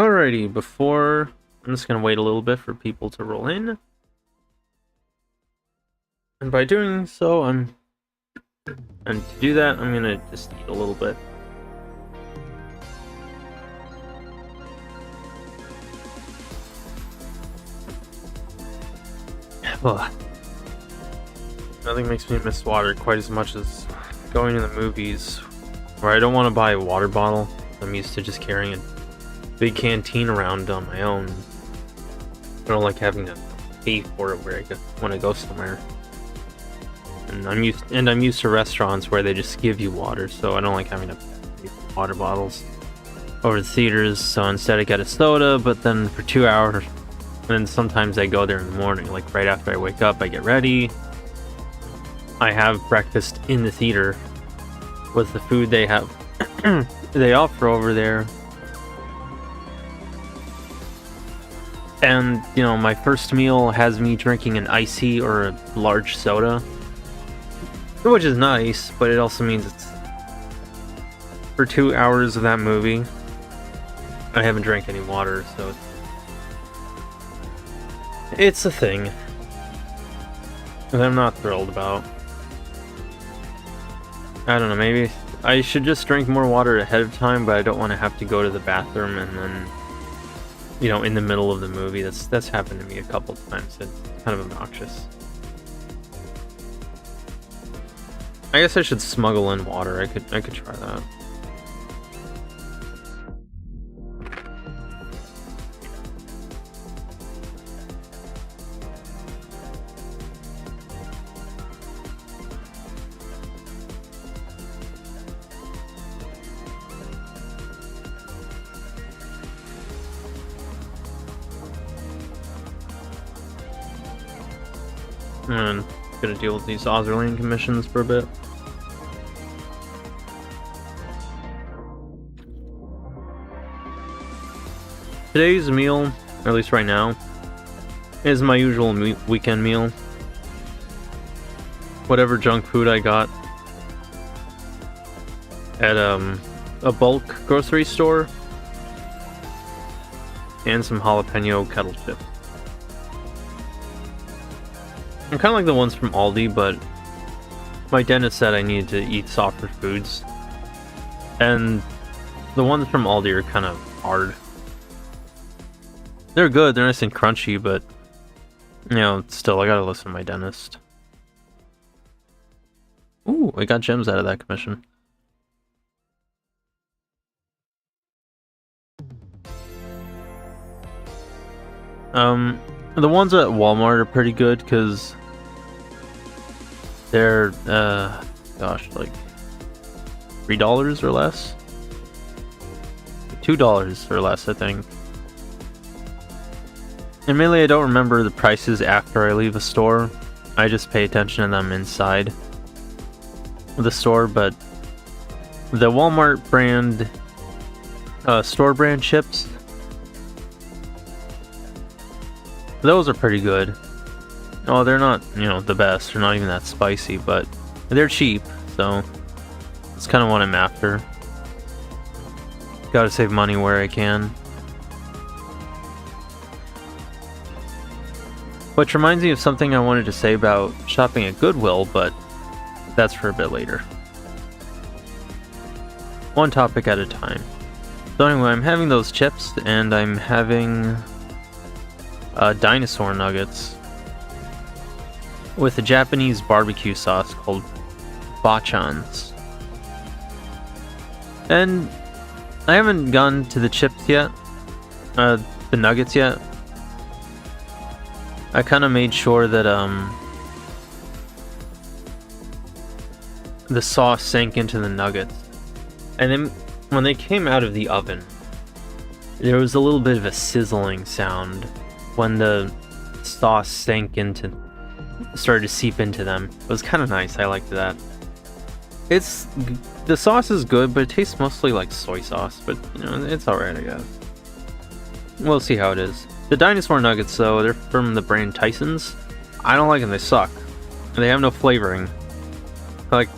Alrighty, I'm just gonna wait a little bit for people to roll in. And by doing so, and to do that, I'm gonna just eat a little bit. Ugh. Nothing makes me miss water quite as much as going to the movies, where I don't want to buy a water bottle. I'm used to just carrying a big canteen around on my own. I don't like having to pay for it when I go somewhere. And I'm used to restaurants where they just give you water, so I don't like having to pay for water bottles over the theaters. So instead I get a soda, but then for 2 hours, and then sometimes I go there in the morning, like right after I wake up, I get ready. I have breakfast in the theater with the food they have they offer over there. And, you know, my first meal has me drinking an icy or a large soda, which is nice, but it also means it's for 2 hours of that movie. I haven't drank any water, so it's a thing that I'm not thrilled about. I don't know, maybe I should just drink more water ahead of time, but I don't want to have to go to the bathroom and then, you know, in the middle of the movie. That's happened to me a couple times. It's kind of obnoxious. I guess I should smuggle in water. I could try that. I'm gonna deal with these Ozerlane commissions for a bit. Today's meal, or at least right now, is my usual weekend meal. Whatever junk food I got at a bulk grocery store, and some jalapeno kettle chips. I'm kind of like the ones from Aldi, but my dentist said I needed to eat softer foods. And the ones from Aldi are kind of hard. They're good, they're nice and crunchy, but, you know, still, I gotta listen to my dentist. Ooh, I got gems out of that commission. The ones at Walmart are pretty good, because they're, gosh, like $3 or less? $2 or less, I think. And mainly I don't remember the prices after I leave a store. I just pay attention to them inside the store, but the Walmart brand, store brand chips, those are pretty good. Oh, they're not, you know, the best. They're not even that spicy, but they're cheap, so that's kind of what I'm after. Gotta save money where I can. Which reminds me of something I wanted to say about shopping at Goodwill, but that's for a bit later. One topic at a time. So anyway, I'm having those chips, and I'm having dinosaur nuggets with a Japanese barbecue sauce called bachans. And I haven't gone to the chips yet, the nuggets yet. I kind of made sure that the sauce sank into the nuggets. And then when they came out of the oven, there was a little bit of a sizzling sound when the sauce started to seep into them. It was kind of nice. I liked that. The sauce is good, but it tastes mostly like soy sauce, but you know, it's alright, I guess. We'll see how it is. The dinosaur nuggets, though, they're from the brand Tyson's. I don't like them, they suck. They have no flavoring. Like,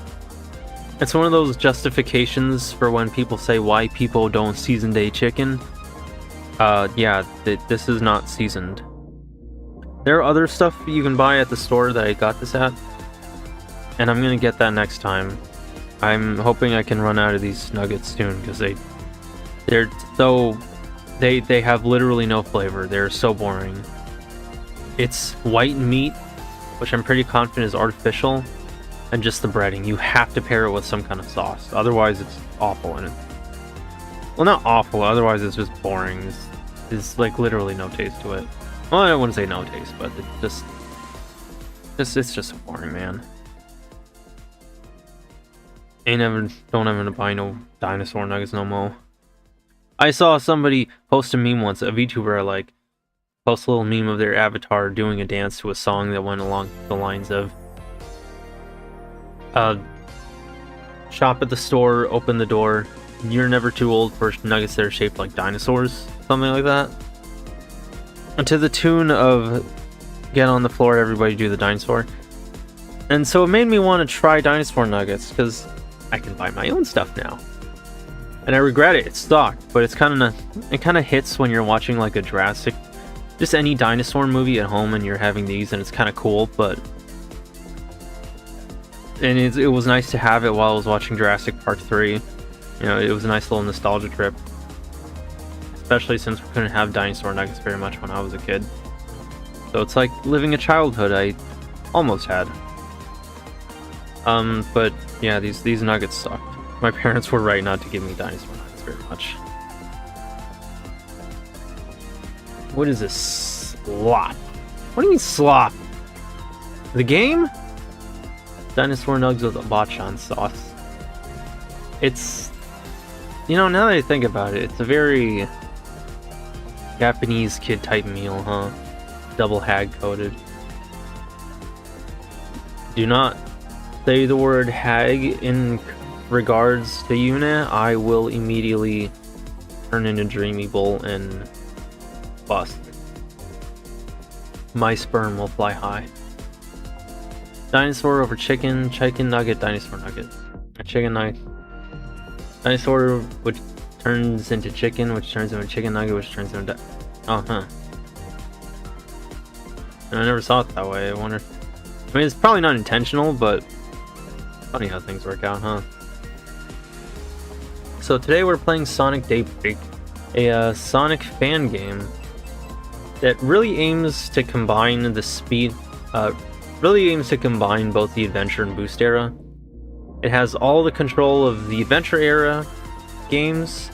it's one of those justifications for when people say why people don't season day chicken. Yeah, this is not seasoned. There are other stuff you can buy at the store that I got this at, and I'm gonna get that next time. I'm hoping I can run out of these nuggets soon, because they're so... They have literally no flavor. They're so boring. It's white meat, which I'm pretty confident is artificial, and just the breading. You have to pair it with some kind of sauce. Otherwise, it's awful. And well, not awful. Otherwise, it's just boring. There's like literally no taste to it. Well, I wouldn't say no taste, but it's just boring, man. Don't ever buy no dinosaur nuggets no more. I saw somebody post a meme once, a VTuber, like, post a little meme of their avatar doing a dance to a song that went along the lines of, shop at the store, open the door, you're never too old for nuggets that are shaped like dinosaurs, something like that. And to the tune of, get on the floor, everybody do the dinosaur. And so it made me want to try dinosaur nuggets, because I can buy my own stuff now. And I regret it, it's stocked, but it kind of hits when you're watching like a Jurassic, just any dinosaur movie at home and you're having these, and it's kind of cool, but... And it was nice to have it while I was watching Jurassic Park 3. You know, it was a nice little nostalgia trip. Especially since we couldn't have dinosaur nuggets very much when I was a kid. So it's like living a childhood I almost had. But yeah, these nuggets sucked. My parents were right not to give me dinosaur nuggets very much. What is this? Slop. What do you mean slop? The game? Dinosaur nugs with a bachan sauce. It's... You know, now that I think about it, it's a very Japanese kid type meal, huh? Double hag coated. Do not say the word hag in regards to Yu-nee. I will immediately turn into Dreamy Bull and bust. My sperm will fly high. Dinosaur over chicken, chicken nugget, dinosaur nugget. A chicken nugget. Dinosaur, which turns into chicken, which turns into a chicken nugget, which turns into... Oh, huh. And I never saw it that way. I wonder... I mean, it's probably not intentional, but... Funny how things work out, huh? So today we're playing Sonic Daybreak, a Sonic fan game that really aims to combine the speed... really aims to combine both the adventure and boost era. It has all the control of the adventure era games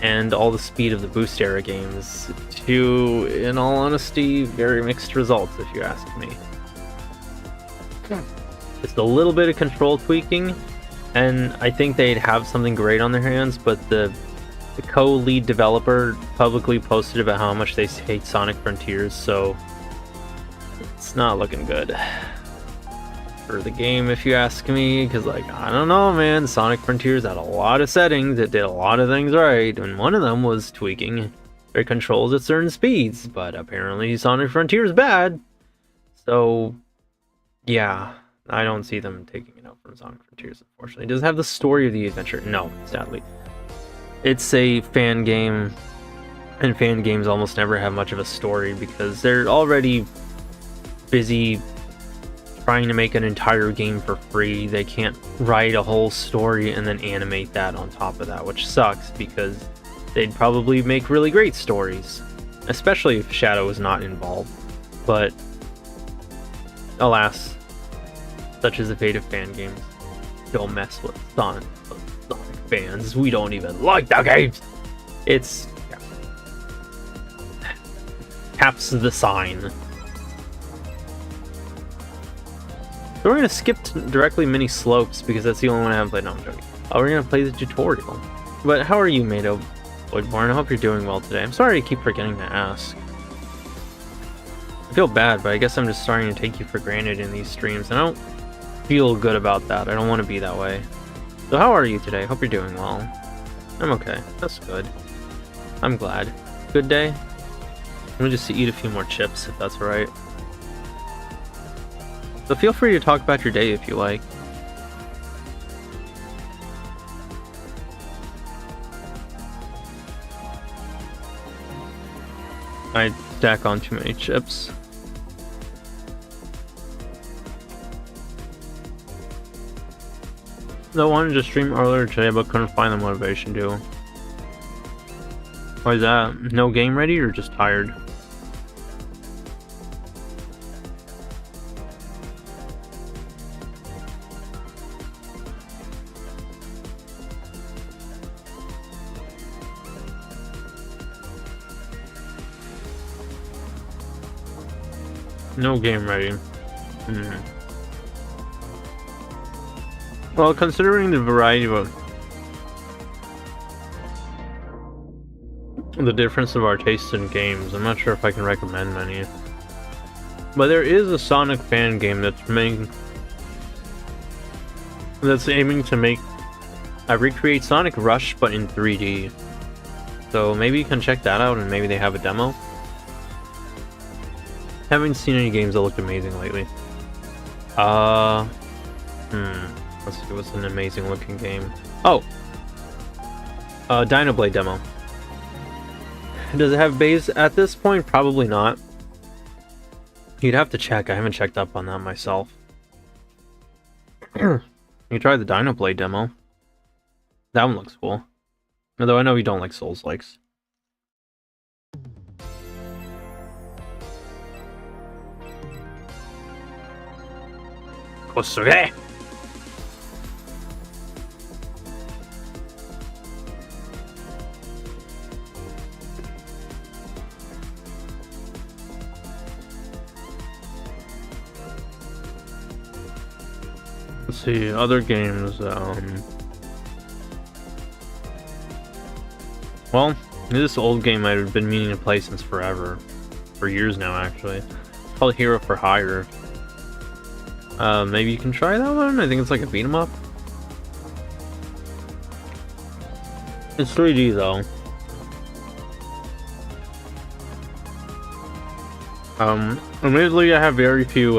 and all the speed of the boost era games, to, in all honesty, very mixed results if you ask me. Just a little bit of control tweaking, and I think they'd have something great on their hands, but the co-lead developer publicly posted about how much they hate Sonic Frontiers, so it's not looking good for the game if you ask me, because like, I don't know, man, Sonic Frontiers had a lot of settings that did a lot of things right, and one of them was tweaking their controls at certain speeds, but apparently Sonic Frontiers bad. So yeah, I don't see them taking it out from Sonic Frontiers, unfortunately. Does it have the story of the adventure? No, sadly. It's a fan game, and fan games almost never have much of a story because they're already busy trying to make an entire game for free. They can't write a whole story and then animate that on top of that, which sucks because they'd probably make really great stories, especially if Shadow is not involved. But alas, such is the fate of fan games. Don't mess with Sonic fans. We don't even like the games. It's taps the sign. So we're gonna skip directly mini slopes because that's the only one I haven't played. No, I'm joking. We're gonna play the tutorial. But how are you, Mato Voidborn? I hope you're doing well today. I'm sorry I keep forgetting to ask. I feel bad, but I guess I'm just starting to take you for granted in these streams, and I don't feel good about that. I don't want to be that way. So how are you today? Hope you're doing well. I'm okay. That's good. I'm glad. Good day? Let me just eat a few more chips, if that's alright. So feel free to talk about your day if you like. I stack on too many chips. I wanted to stream earlier today, but couldn't find the motivation to. Why is that? No game ready or just tired? No game ready. Well, considering the variety of the difference of our tastes in games, I'm not sure if I can recommend many. But there is a Sonic fan game that's aiming to make recreate Sonic Rush but in 3D. So maybe you can check that out, and maybe they have a demo. Haven't seen any games that looked amazing lately. Let's see what's an amazing looking game. Oh! Dynablade demo. Does it have bays at this point? Probably not. You'd have to check. I haven't checked up on that myself. You try the Dynablade demo. That one looks cool. Although I know you don't like Souls-likes. Kosuge! Let's see, other games, well, this old game I've been meaning to play since forever. For years now, actually. It's called Hero for Hire. Maybe you can try that one? I think it's like a beat 'em up. It's 3D though. Admittedly I have very few,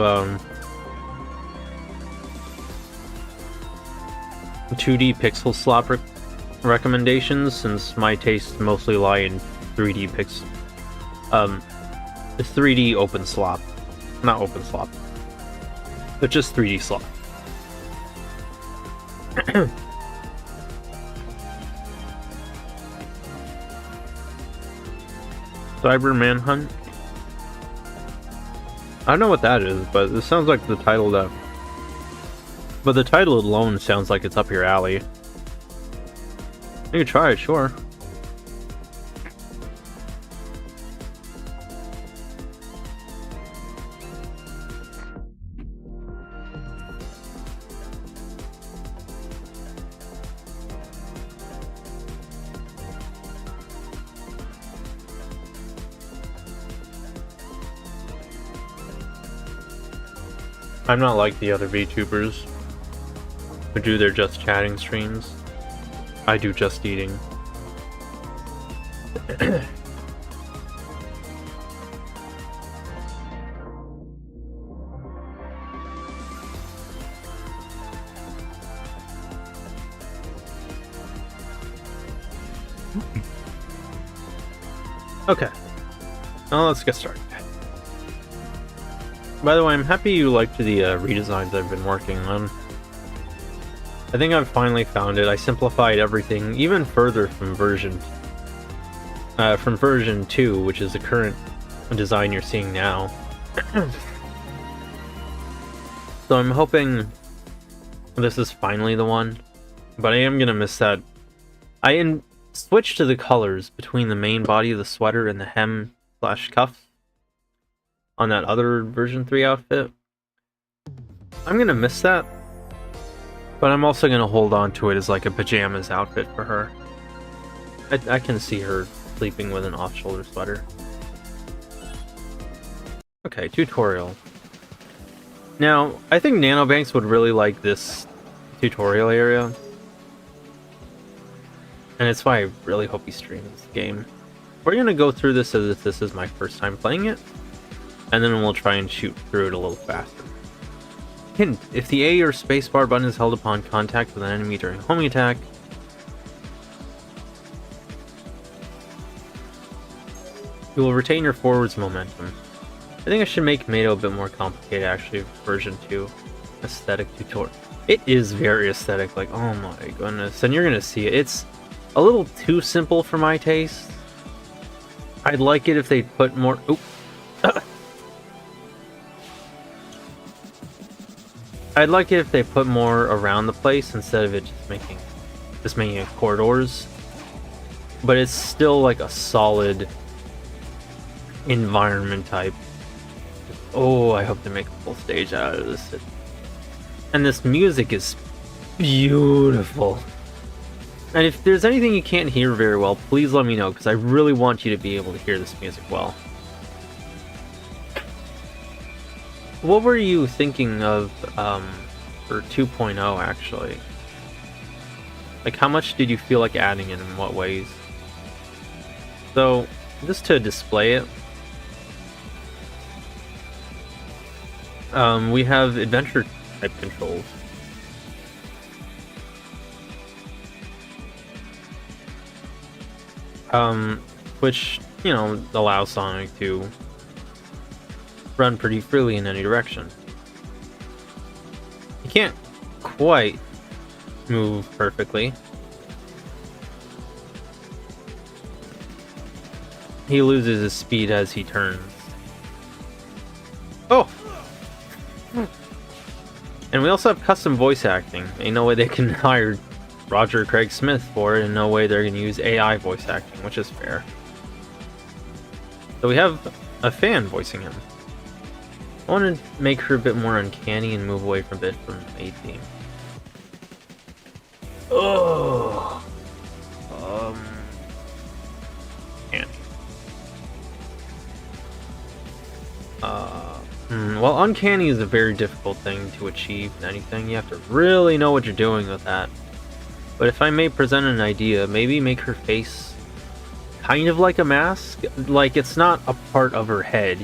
2D pixel slop recommendations, since my tastes mostly lie in 3D it's 3D open slop. Not open slop. But just 3D slop. Cyber Manhunt? I don't know what that is, but it sounds like the title that... But the title alone sounds like it's up your alley. You can try it, sure. I'm not like the other VTubers who do their just chatting streams. I do just eating. Okay. Now let's get started. By the way, I'm happy you liked the redesigns I've been working on. I think I've finally found it. I simplified everything even further from version 2, which is the current design you're seeing now. So I'm hoping this is finally the one, but I am gonna miss that. I switched to the colors between the main body of the sweater and the hem / cuff on that other version 3 outfit. I'm gonna miss that, but I'm also gonna hold on to it as like a pajamas outfit for her. I can see her sleeping with an off-shoulder sweater. Okay, tutorial. Now, I think Nanobanks would really like this tutorial area, and it's why I really hope he streams this game. We're gonna go through this as if this is my first time playing it, and then we'll try and shoot through it a little faster. Hint: if the A or spacebar button is held upon contact with an enemy during a homing attack, You will retain your forwards momentum. I think I should make Mado a bit more complicated, actually, version 2. Aesthetic tutorial. It is very aesthetic, like, oh my goodness. And you're gonna see it. It's a little too simple for my taste. I'd like it if they put more... Oop. I'd like it if they put more around the place instead of it just making it corridors. But it's still like a solid environment type. Oh, I hope they make a full stage out of this. And this music is beautiful. And if there's anything you can't hear very well, please let me know, because I really want you to be able to hear this music well. What were you thinking of for 2.0 actually? Like, how much did you feel like adding it, in what ways? So, just to display it, we have adventure type controls. Which, you know, allows Sonic to run pretty freely in any direction. You can't quite move perfectly. He loses his speed as he turns. Oh! And we also have custom voice acting. Ain't no way they can hire Roger Craig Smith for it, and no way they're going to use AI voice acting, which is fair. So we have a fan voicing him. I want to make her a bit more uncanny and move away from the main theme. Oh, can't. Well, uncanny is a very difficult thing to achieve in anything. You have to really know what you're doing with that. But if I may present an idea, maybe make her face kind of like a mask. Like, it's not a part of her head.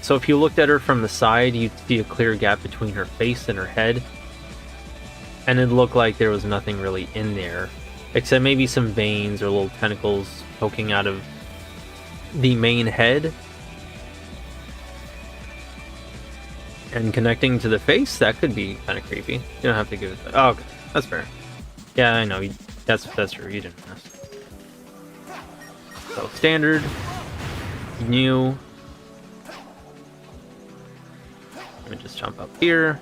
So if you looked at her from the side, you'd see a clear gap between her face and her head. And it looked like there was nothing really in there, except maybe some veins or little tentacles poking out of the main head. And connecting to the face, that could be kind of creepy. You don't have to give it... Oh, okay. That's fair. Yeah, I know. That's true. You didn't miss. So, standard. New. Let me just jump up here.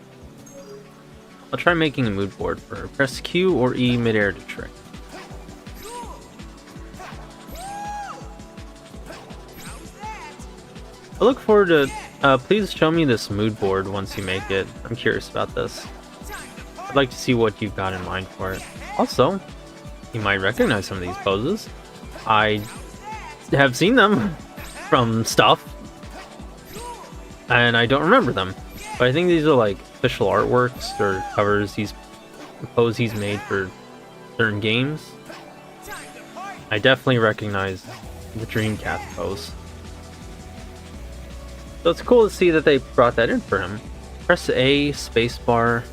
I'll try making a mood board for her. Press Q or E midair to trick. I look forward to... please show me this mood board once you make it. I'm curious about this. I'd like to see what you've got in mind for it. Also, you might recognize some of these poses. I have seen them from stuff, and I don't remember them. But I think these are like official artworks or covers poses he's made for certain games. I definitely recognize the Dreamcast pose. So it's cool to see that they brought that in for him. Press A, spacebar.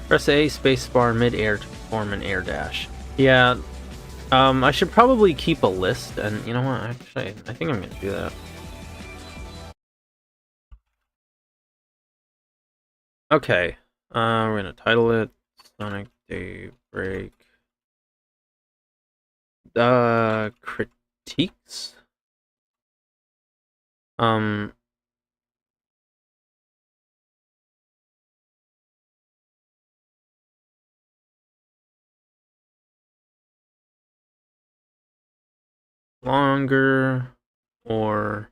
Press A, spacebar, mid-air to perform an air dash. Yeah, I should probably keep a list, and you know what, actually, I think I'm gonna do that. Okay, we're gonna title it Sonic Daybreak. Critiques? Longer or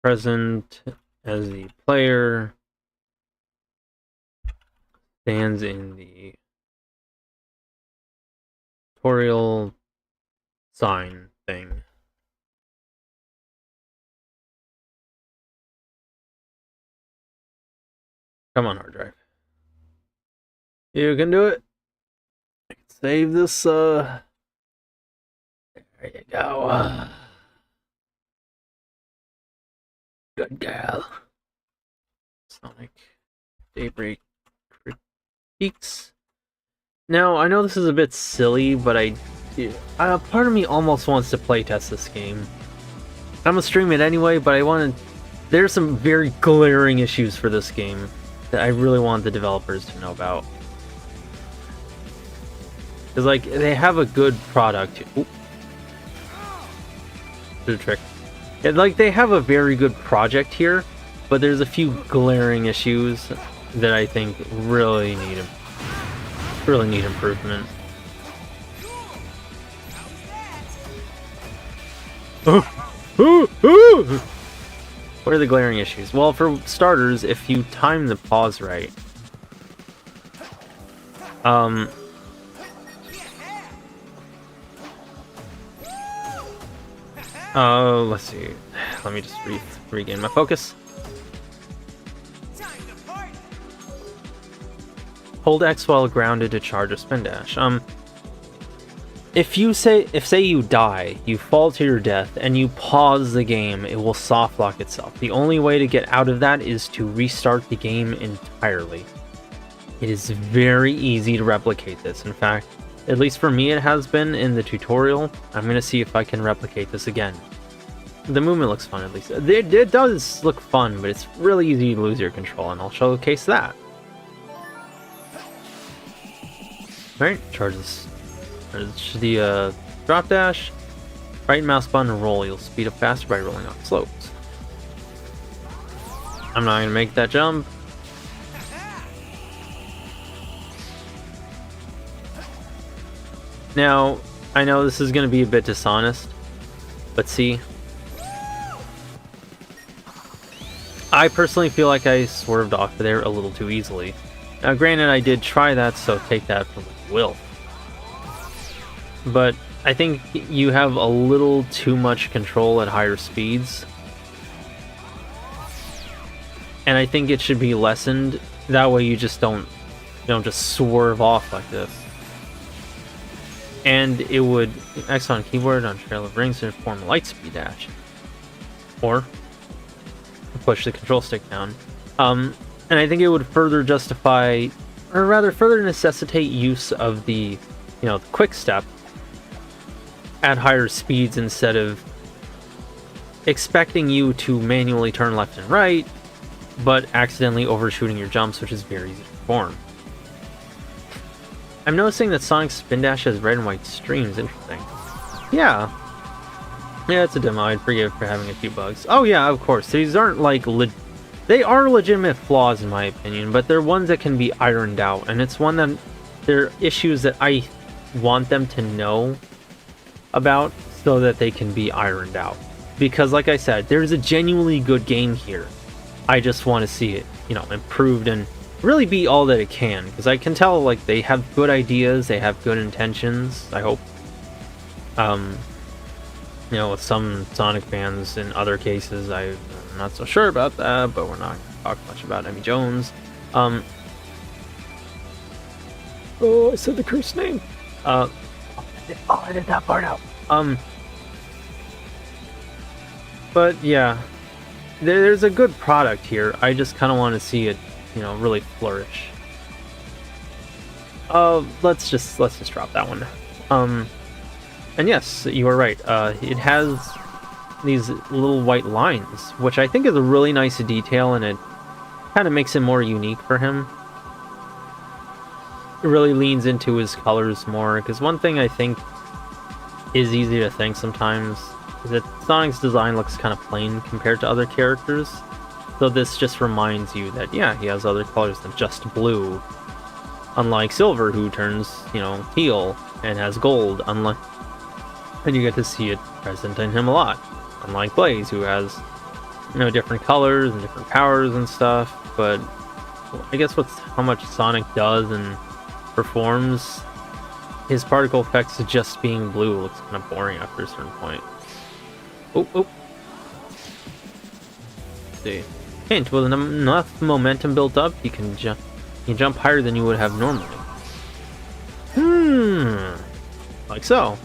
present as the player stands in the tutorial sign thing. Come on, hard drive. You can do it. Save this, there you go. Good gal. Sonic Daybreak critiques. Now, I know this is a bit silly, but part of me almost wants to playtest this game. I'm gonna stream it anyway, but there's some very glaring issues for this game that I really want the developers to know about. Because, like, they have a good product. Oop. Good trick. Like, they have a very good project here, but there's a few glaring issues that I think really need improvement. What are the glaring issues? Well, for starters, if you time the pause right, let's see. Let me just regain my focus. Hold X while grounded to charge a spin dash. If say you die, you fall to your death, and you pause the game, it will soft lock itself. The only way to get out of that is to restart the game entirely. It is very easy to replicate this. In fact, at least for me it has been in the tutorial. I'm going to see if I can replicate this again. The movement looks fun, at least. It does look fun, but it's really easy to lose your control, and I'll showcase that. Alright, charge the drop dash. Right mouse button and roll. You'll speed up faster by rolling off slopes. I'm not going to make that jump. Now, I know this is going to be a bit dishonest, but see, I personally feel like I swerved off there a little too easily. Now, granted, I did try that, so take that for what you will. But I think you have a little too much control at higher speeds. And I think it should be lessened. That way you just don't just swerve off like this. And it would X on keyboard on Trail of Rings to form a light speed dash. Or push the control stick down. And I think it would further justify, or rather further necessitate use of the quick step at higher speeds instead of expecting you to manually turn left and right, but accidentally overshooting your jumps, which is very easy to perform. I'm noticing that Sonic's spin dash has red and white streams. Interesting. Yeah, it's a demo. I'd forgive for having a few bugs. Oh yeah, of course. These aren't like they are legitimate flaws in my opinion, but they're ones that can be ironed out, and it's one that they're issues that I want them to know about so that they can be ironed out. Because like I said, there's a genuinely good game here. I just want to see it, improved and really be all that it can, because I can tell like they have good ideas, they have good intentions, I hope. With some Sonic fans in other cases, I'm not so sure about that, but we're not going to talk much about Emmy Jones. Oh, I said the cursed name. I did that part out. But yeah, there's a good product here. I just kind of want to see it, really flourish. Let's just drop that one. And yes, you are right. It has these little white lines, which I think is a really nice detail, and it kind of makes it more unique for him. It really leans into his colors more, because one thing I think is easy to think sometimes is that Sonic's design looks kind of plain compared to other characters. So this just reminds you that, yeah, he has other colors than just blue. Unlike Silver, who turns, teal and has gold, and you get to see it present in him a lot. Unlike Blaze, who has, different colors and different powers and stuff, but I guess how much Sonic does and performs, his particle effects just being blue looks kind of boring after a certain point. Oh. Let's see. Hint, with enough momentum built up, you can jump higher than you would have normally. Like so.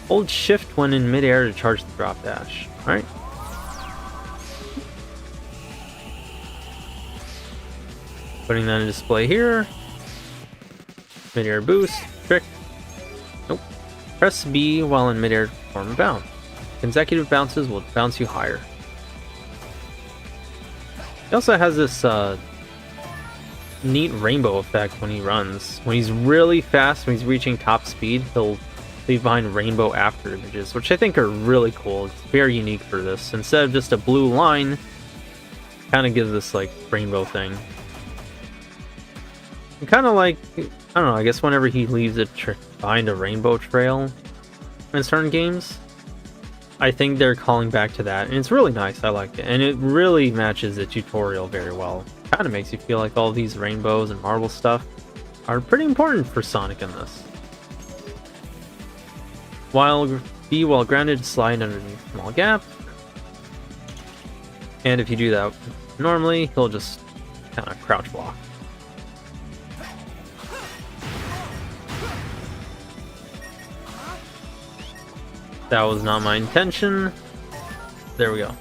Hold shift when in midair to charge the drop dash. Alright. Putting that in display here. Mid-air boost. Trick. Nope. Press B while in mid-air to perform a bounce. Consecutive bounces will bounce you higher. He also has this neat rainbow effect when he runs. When he's really fast, when he's reaching top speed, he'll leave behind rainbow after images, which I think are really cool. It's very unique for this. Instead of just a blue line, kind of gives this like rainbow thing. And kind of like, I don't know, I guess whenever he leaves it behind a rainbow trail in certain games, I think they're calling back to that, and it's really nice. I like it, and it really matches the tutorial very well. Kind of makes you feel like all these rainbows and marble stuff are pretty important for Sonic in this. While grounded, slide underneath a small gap, and if you do that normally, he'll just kind of crouch block. That was not my intention. There we go.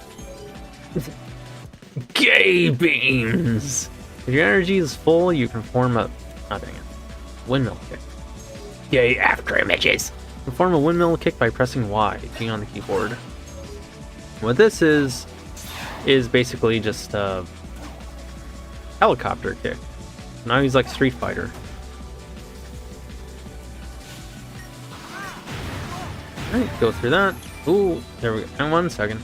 Gay beams! If your energy is full, you can form a... oh, dang it. Windmill kick. Gay after images! Perform a windmill kick by pressing Y, G on the keyboard. What this is basically just a helicopter kick. Now he's like Street Fighter. Alright, go through that. Ooh, there we go. Hang on 1 second.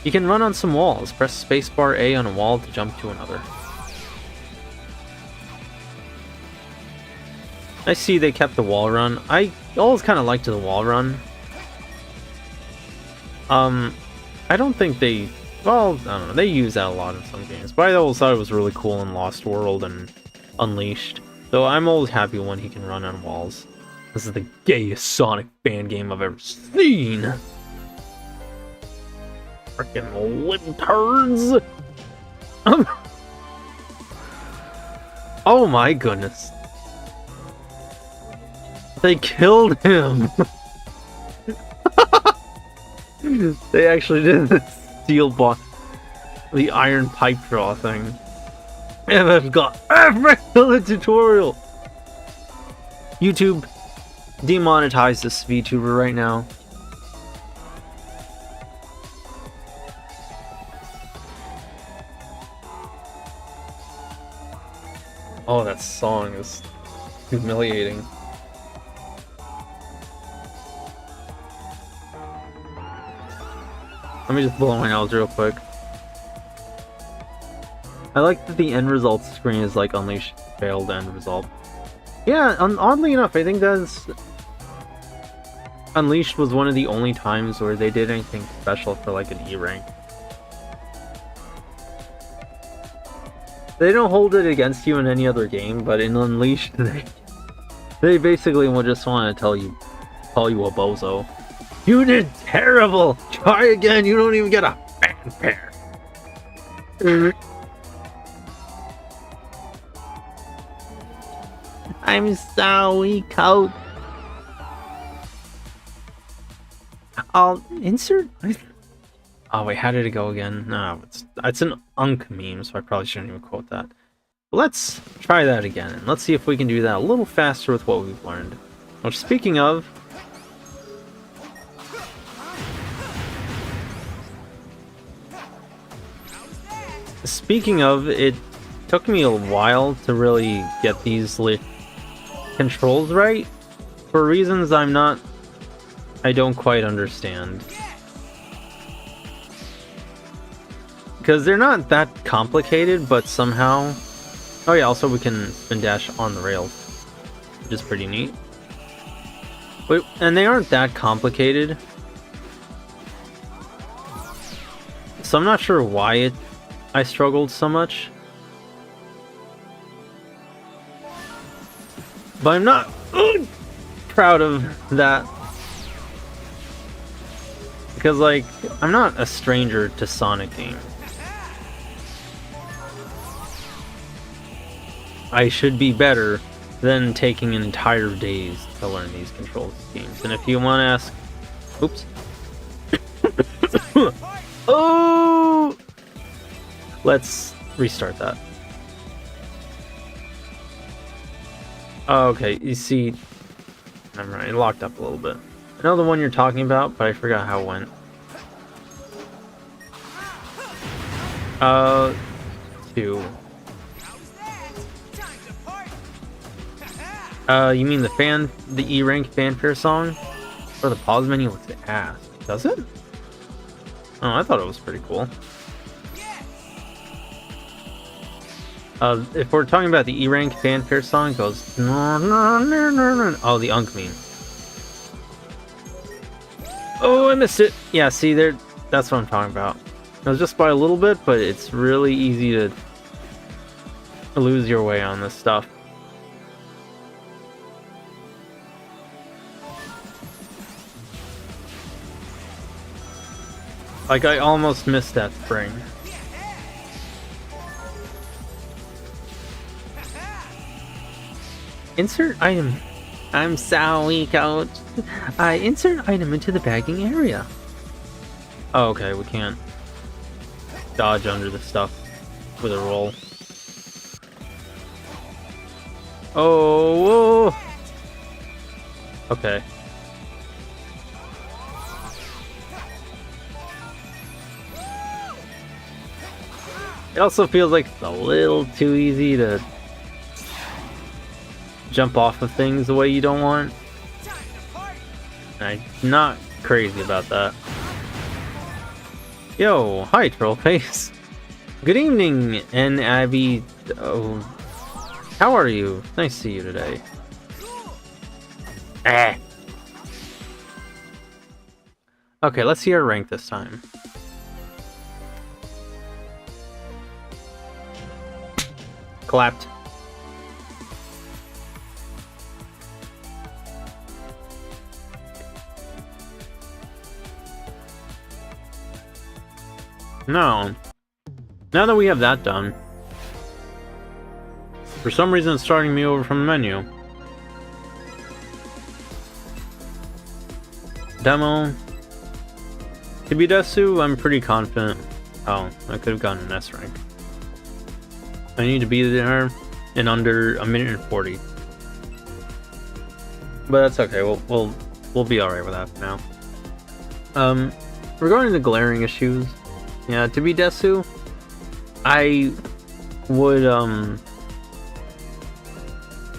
You can run on some walls. Press spacebar A on a wall to jump to another. I see they kept the wall run. I always kind of liked the wall run. I don't think they... well, I don't know. They use that a lot in some games. But I always thought it was really cool in Lost World and Unleashed. So I'm always happy when he can run on walls. This is the gayest Sonic fan game I've ever seen. Freaking little turds. Oh my goodness. They killed him. They actually did the steel block, the iron pipe draw thing. And I've got every tutorial. YouTube, demonetize this VTuber right now. Oh, that song is humiliating. Let me just blow my nose real quick. I like that the end result screen is like Unleashed failed end result. Yeah, oddly enough, I think that's... Unleashed was one of the only times where they did anything special for like an E rank. They don't hold it against you in any other game, but in Unleashed, they basically will just want to call you a bozo. You did terrible! Try again, you don't even get a fanfare! I'm sorry, coat. I'll insert... oh wait, how did it go again? No, it's an Unk meme, so I probably shouldn't even quote that. But let's try that again, and let's see if we can do that a little faster with what we've learned. Which, speaking of... it took me a while to really get these controls right, for reasons I don't quite understand. Because they're not that complicated, but somehow... oh yeah, also we can spin dash on the rails, which is pretty neat. But, and they aren't that complicated. So I'm not sure why I struggled so much. But I'm not proud of that. Because, like, I'm not a stranger to Sonic games. I should be better than taking entire days to learn these control schemes. And if you want to ask... oops. Oh! Let's restart that. Oh, okay, you see... Never mind, it locked up a little bit. I know the one you're talking about, but I forgot how it went. Two. You mean the E-rank fanfare song? Or the pause menu looks ass. Does it? Oh, I thought it was pretty cool. If we're talking about the E-rank fanfare song, it goes... Oh, the Unk meme. Oh, I missed it! Yeah, see, there. That's what I'm talking about. It was just by a little bit, but it's really easy to lose your way on this stuff. Like, I almost missed that spring. Insert item. I'm sorry, coach. I insert item into the bagging area. Oh, okay, we can't dodge under the stuff with a roll. Oh, whoa. Okay. It also feels like it's a little too easy to jump off of things the way you don't want. I'm not crazy about that. Yo, hi Trollface. Good evening, and Abby. Oh, how are you? Nice to see you today. Ah. Okay, let's see our rank this time. Clapped. No. Now that we have that done, for some reason it's starting me over from the menu. Demo. Kibidesu, I'm pretty confident. Oh, I could have gotten an S rank. I need to be there in under a minute and 40. But that's okay. We'll be alright with that for now. Regarding the glaring issues, yeah, to be Desu, I would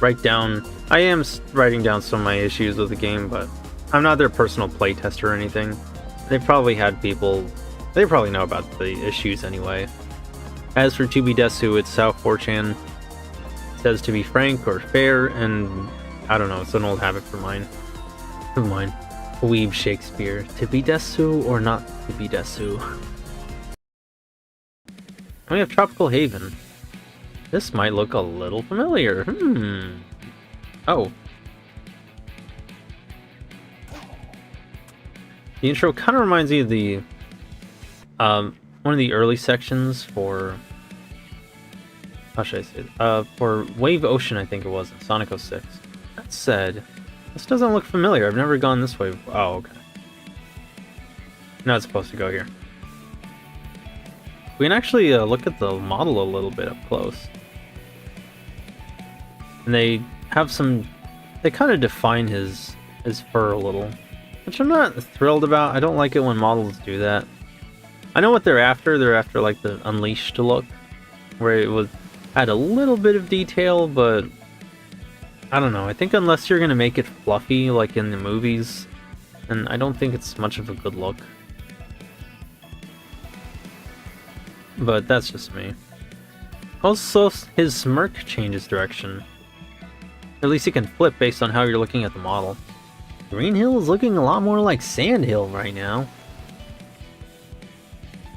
write down. I am writing down some of my issues with the game, but I'm not their personal playtester or anything. They've probably had people. They probably know about the issues anyway. As for 2B Desu, it's how 4chan says to be frank or fair, and I don't know, it's an old habit for mine. Of mine. Weeb Shakespeare. To be Desu or not to be Desu? We have Tropical Haven. This might look a little familiar. Oh. The intro kind of reminds me of the one of the early sections for, how should I say it? For Wave Ocean, I think it was, in Sonic 06. That said, this doesn't look familiar. I've never gone this way. Oh, okay. Now it's supposed to go here. We can actually look at the model a little bit up close. And they have some, they kind of define his fur a little, which I'm not thrilled about. I don't like it when models do that. I know what they're after. They're after like the Unleashed look, where it would add a little bit of detail, but I don't know. I think unless you're gonna make it fluffy like in the movies, and I don't think it's much of a good look. But that's just me. Also, his smirk changes direction. At least it can flip based on how you're looking at the model. Green Hill is looking a lot more like Sand Hill right now.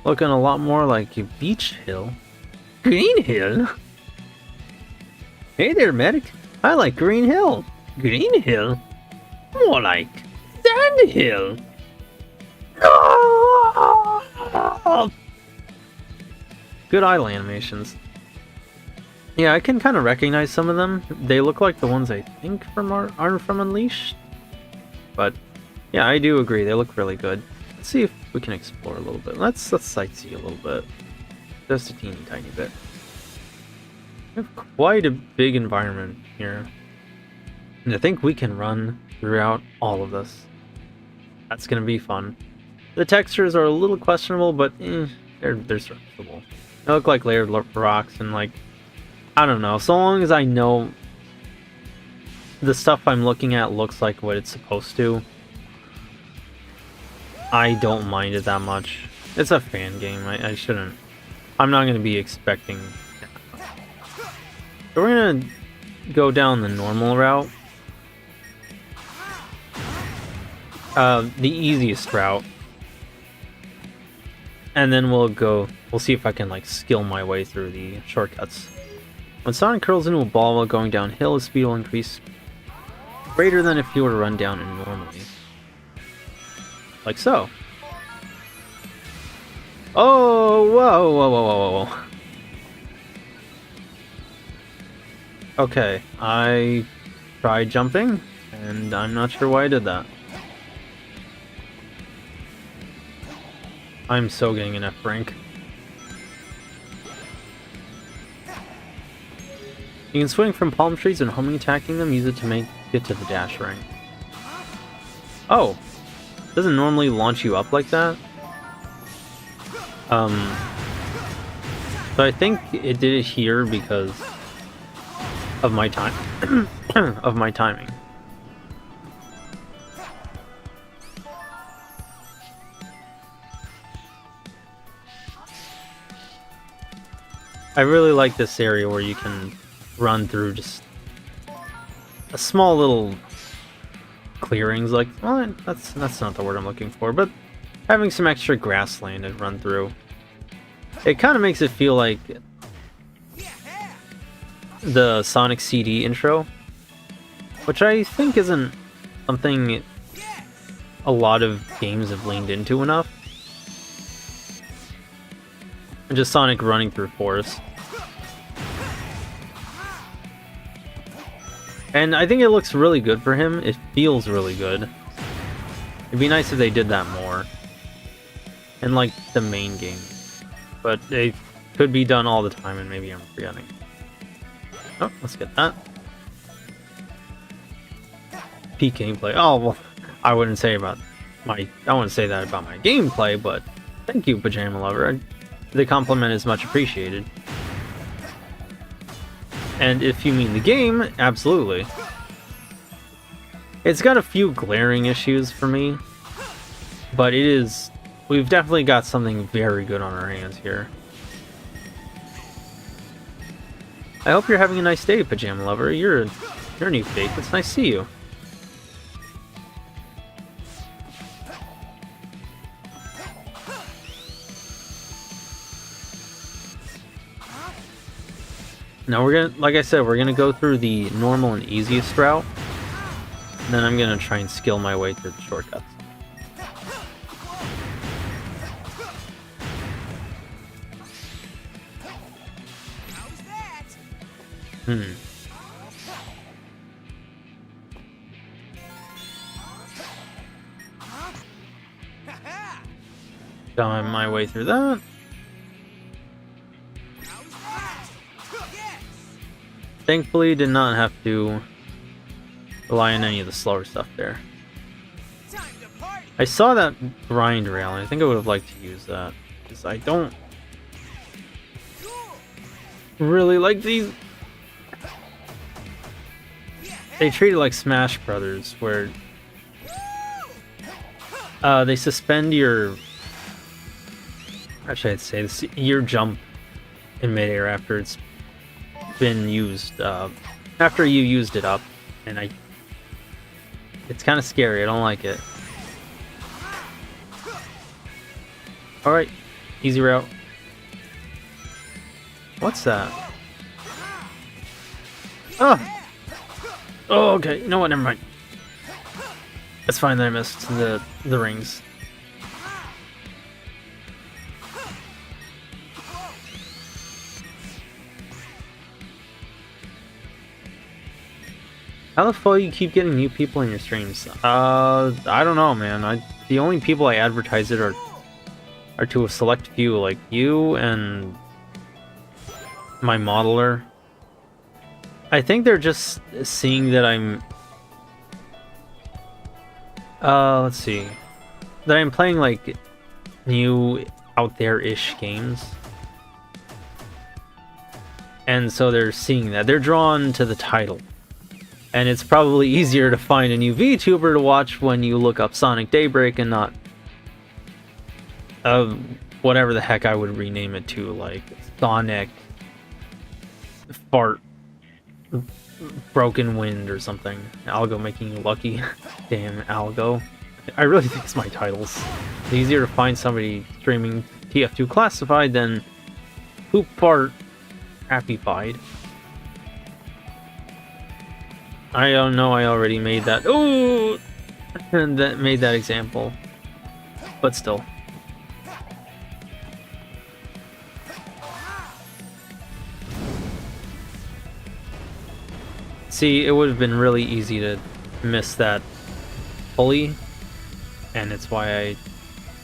Looking a lot more like Beach Hill. Green Hill? Hey there, medic. I like Green Hill. Green Hill? More like Sand Hill. Oh! Good idle animations. Yeah, I can kind of recognize some of them. They look like the ones I think are from Unleashed. But yeah, I do agree. They look really good. Let's see if we can explore a little bit. Let's sightsee a little bit. Just a teeny tiny bit. We have quite a big environment here. And I think we can run throughout all of this. That's gonna be fun. The textures are a little questionable, but they're serviceable. They look like layered rocks and like, I don't know. So long as I know the stuff I'm looking at looks like what it's supposed to, I don't mind it that much. It's a fan game. I shouldn't. I'm not gonna be expecting. So we're gonna go down the normal route. The easiest route. And then we'll see if I can like skill my way through the shortcuts. When Sonic curls into a ball while going downhill, his speed will increase greater than if he were to run down normally. Like so. Oh, whoa, whoa, whoa, whoa, whoa. Okay, I tried jumping, and I'm not sure why I did that. I'm so getting an F rank. You can swing from palm trees and homing attacking them, use it to make it to the dash rank. Oh, doesn't normally launch you up like that? So I think it did it here because of my time of my timing. I really like this area where you can run through just a small little clearings, like, well, that's not the word I'm looking for, but having some extra grassland to run through. It kind of makes it feel like the Sonic CD intro, which I think isn't something a lot of games have leaned into enough. Just Sonic running through forests. And I think it looks really good for him. It feels really good. It'd be nice if they did that more in like the main game. But it could be done all the time and maybe I'm forgetting. Oh, let's get that. Peak gameplay. Oh, well, I wouldn't say that about my gameplay, but thank you, Pajama Lover. The compliment is much appreciated. And if you mean the game, absolutely. It's got a few glaring issues for me, but we've definitely got something very good on our hands here. I hope you're having a nice day, Pajama Lover. You're a new fake. It's nice to see you. Now like I said, we're gonna go through the normal and easiest route. And then I'm gonna try and skill my way through the shortcuts. Got my way through that. Thankfully, did not have to rely on any of the slower stuff there. I saw that grind rail, and I think I would have liked to use that, because I don't really like these. They treat it like Smash Brothers, where they suspend your, actually I'd say this, your jump in midair after it's been used, after you used it up, and it's kind of scary. I don't like it. Alright, easy route. What's that? Oh! Oh, okay. You know what? Never mind. It's fine that I missed the rings. How the fuck you keep getting new people in your streams? I don't know, man. The only people I advertise it are to a select few, like you and my modeler. I think they're just seeing that I'm Let's see. That I'm playing like new out there-ish games. And so they're seeing that. They're drawn to the title. And it's probably easier to find a new VTuber to watch when you look up Sonic Daybreak and not whatever the heck I would rename it to, like Sonic Fart Broken Wind or something. Algo making you lucky. Damn, Algo. I really think it's my titles. It's easier to find somebody streaming TF2 Classified than Poop Fart Happyfied. I don't know, I already made that. Ooh! And that made that example. But still. See, it would have been really easy to miss that pulley, and it's why I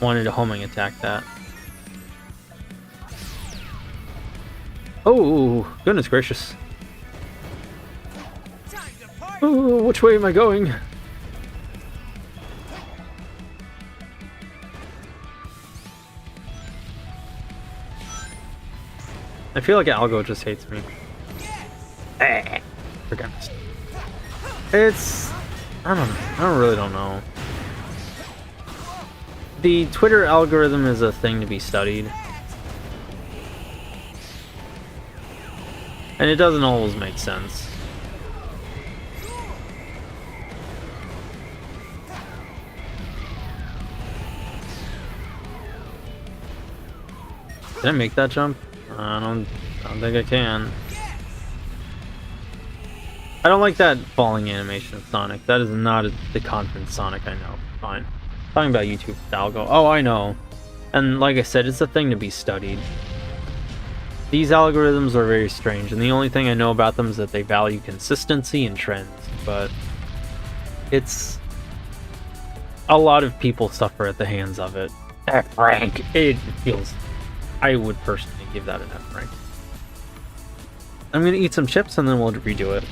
wanted to homing attack that. Oh, goodness gracious. Oh, which way am I going? I feel like Algo just hates me. Forget this. It's... I really don't know. The Twitter algorithm is a thing to be studied. And it doesn't always make sense. Did I make that jump? I don't think I can. I don't like that falling animation of Sonic. That is not the confident Sonic I know. Fine. Talking about YouTube algo. Oh, I know. And like I said, it's a thing to be studied. These algorithms are very strange, and the only thing I know about them is that they value consistency and trends. But it's... a lot of people suffer at the hands of it. F rank. It feels... I would personally give that an F rank. I'm gonna eat some chips and then we'll redo it.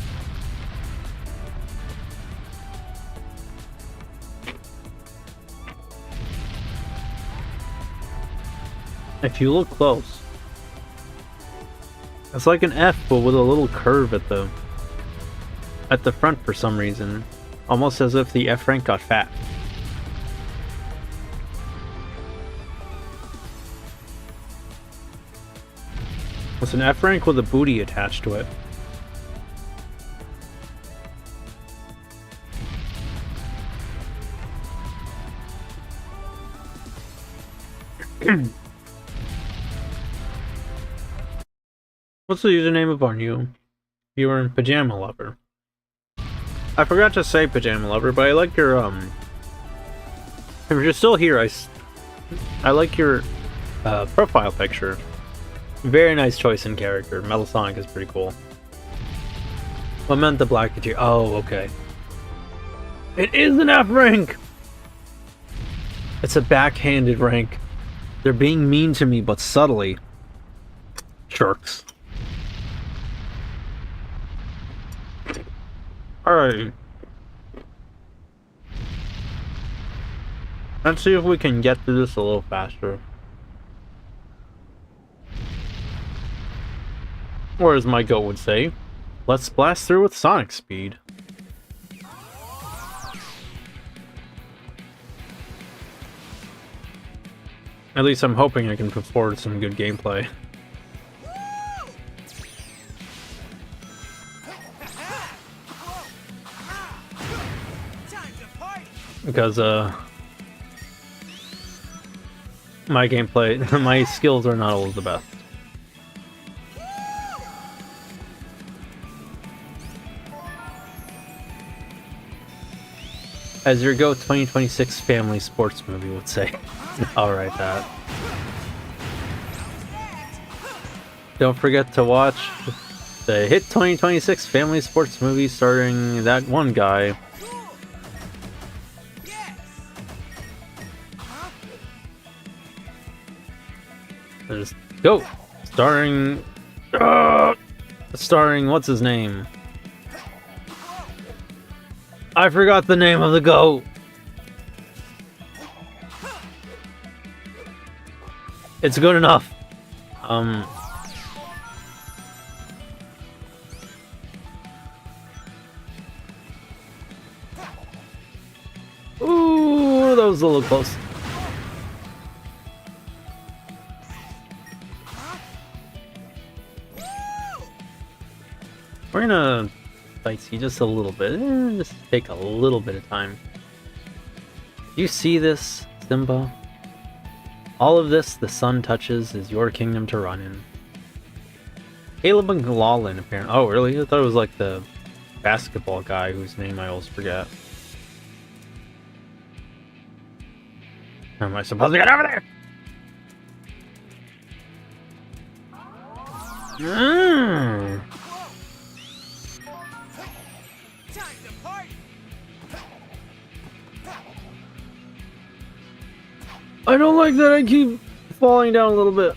If you look close, it's like an F but with a little curve at the front for some reason. Almost as if the F rank got fat. It's an F rank with a booty attached to it. What's the username of our new viewer and Pajama Lover? I forgot to say Pajama Lover, but I like your if you're still here, I like your profile picture. Very nice choice in character. Metal Sonic is pretty cool. What meant the black at you? Oh, okay. It is an F rank! It's a backhanded rank. They're being mean to me, but subtly. Jerks. Alright. Let's see if we can get through this a little faster. Or as my goat would say, let's blast through with Sonic speed. At least I'm hoping I can put forward some good gameplay. Because, my gameplay, my skills are not always the best. As your GOAT 2026 family sports movie would say. Alright, that. Don't forget to watch the hit 2026 family sports movie starring that one guy. There's GOAT! Starring... starring, what's his name? I forgot the name of the GOAT. It's good enough. Ooh, that was a little close. We're gonna fight you just a little bit. Just take a little bit of time. You see this, Simba? All of this the sun touches is your kingdom to run in. Caleb and Galalin, apparently. Oh, really? I thought it was like the basketball guy whose name I always forget. How am I supposed to get over there? I don't like that I keep falling down a little bit.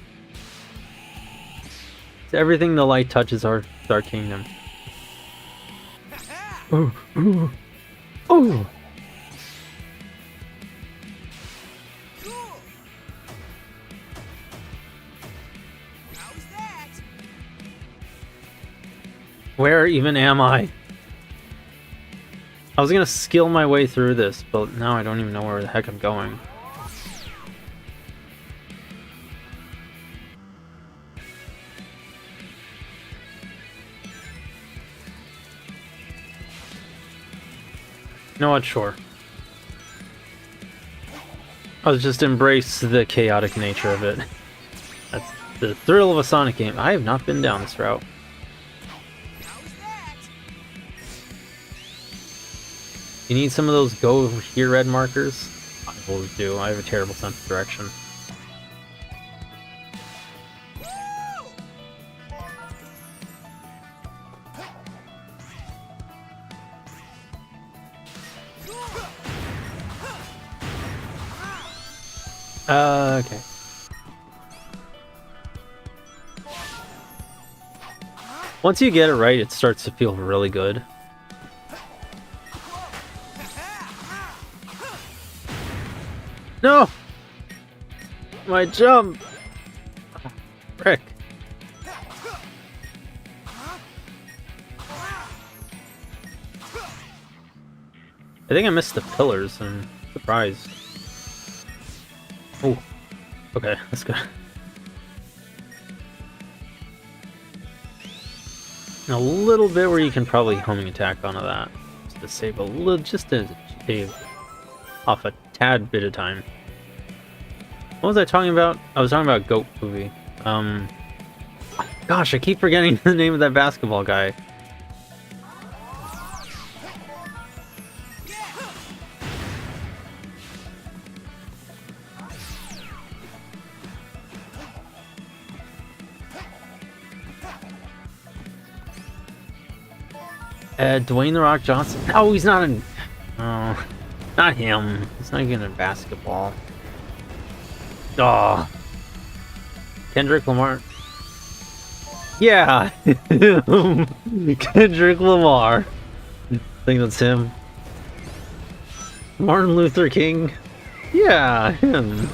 Everything the light touches our kingdom. Oh, oh, oh. Where even am I? I was gonna skill my way through this, but now I don't even know where the heck I'm going. You know what? Sure. I'll just embrace the chaotic nature of it. That's the thrill of a Sonic game. I have not been down this route. You need some of those go here red markers? I always do. I have a terrible sense of direction. Okay. Once you get it right, it starts to feel really good. No! My jump! Frick. I think I missed the pillars. I'm surprised. Oh, okay, that's good. And a little bit where you can probably homing attack onto that, just to save a little, just to save off a tad bit of time. What was I talking about? I was talking about Goat Movie. Gosh, I keep forgetting the name of that basketball guy. Dwayne "The Rock" Johnson. No, he's not in. Oh, not him. He's not even in basketball. Oh, Kendrick Lamar. Yeah, Kendrick Lamar. I think that's him. Martin Luther King. Yeah, him.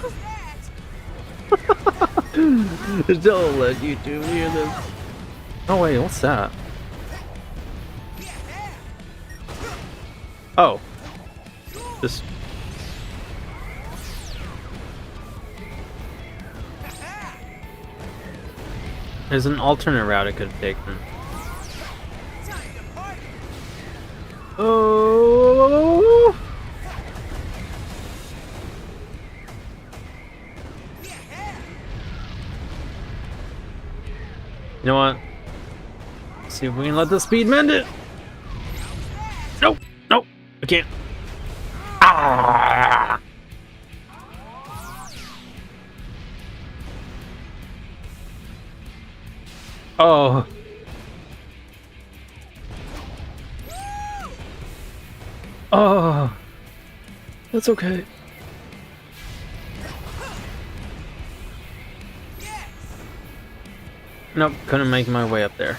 Don't let YouTube hear this. Oh wait, what's that? Oh, this. There's an alternate route I could have taken. Oh! You know what? Let's see if we can let the speed mend it. Nope, nope, I can't. Ah! Oh. Oh. That's okay. Nope, couldn't make my way up there.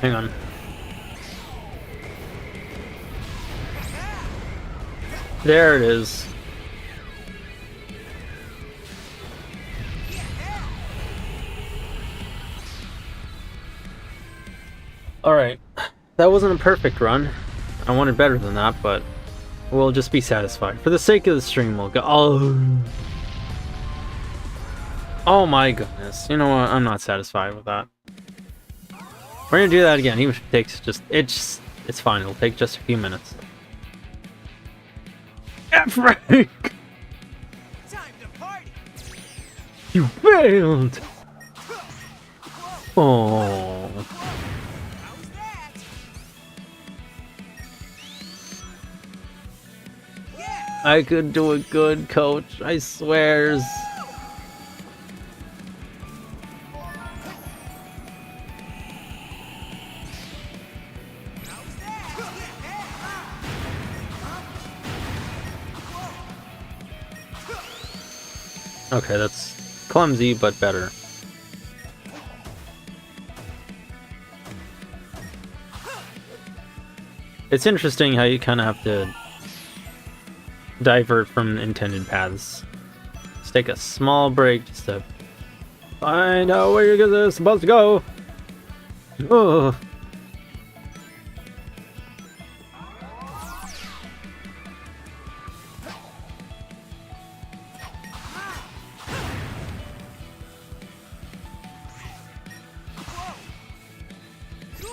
Hang on. There it is. Alright. That wasn't a perfect run. I wanted better than that, but we'll just be satisfied. For the sake of the stream, we'll go. Oh my goodness. You know what? I'm not satisfied with that. We're gonna do that again, even if it takes just... It's fine. It'll take just a few minutes. Frank! Time to party. You failed! Oh. How's that? Yeah. I could do it good, coach. I swears. How's that? Okay, that's clumsy, but better. It's interesting how you kind of have to divert from intended paths. Just take a small break just to find out where you're supposed to go. Oh. Cool.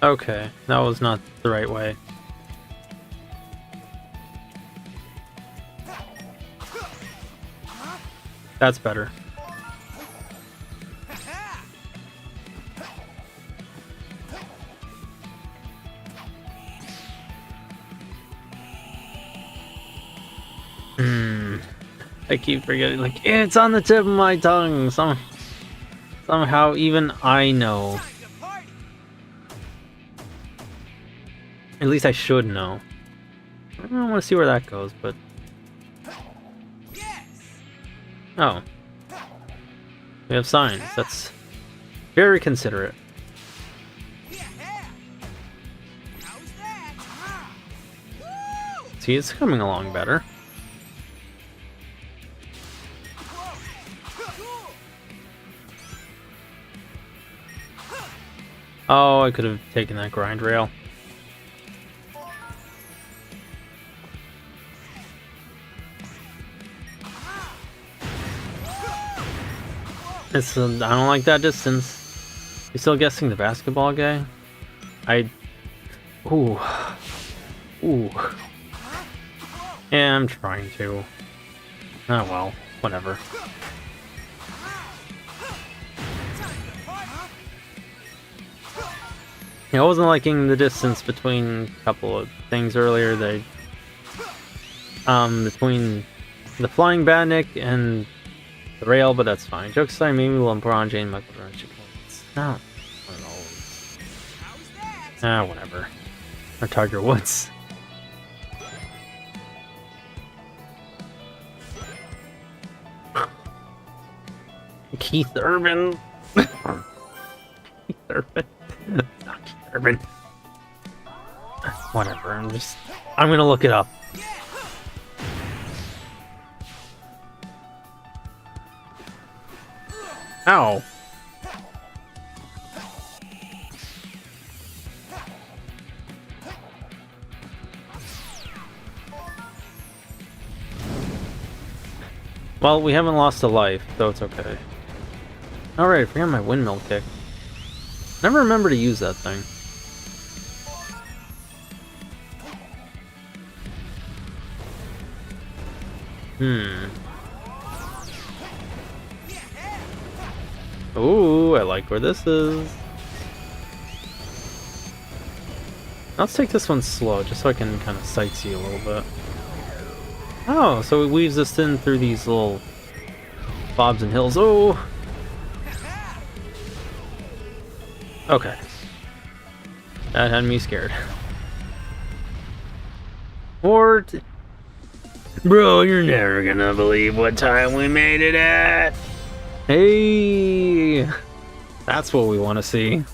Okay, that was not the right way. That's better. I keep forgetting, like, it's on the tip of my tongue. Somehow even I know. Time to party. At least I should know. I don't want to see where that goes, but... Yes. Oh. We have signs. That's very considerate. Yeah. How's that? Woo! See, it's coming along better. Cool. Oh, I could have taken that grind rail. It's, I don't like that distance. You still guessing the basketball guy? Ooh. Ooh. Yeah, I'm trying to. Oh well, whatever. Yeah, I wasn't liking the distance between a couple of things earlier. Between the flying badnik and the rail, but that's fine. Jokes aside, maybe LeBron James, Michael Jordan, it's not one of those. How's that? Whatever. Or Tiger Woods. Keith Urban. Keith Urban. Not Keith Urban. Whatever. I'm gonna look it up. Ow. Well, we haven't lost a life, so it's okay. Alright, I forgot my windmill kick. Never remember to use that thing. Ooh, I like where this is. Let's take this one slow, just so I can kind of sightsee a little bit. Oh, so it weaves us in through these little bobs and hills. Oh! Okay. That had me scared. Bro, you're never gonna believe what time we made it at! Hey! That's what we want to see.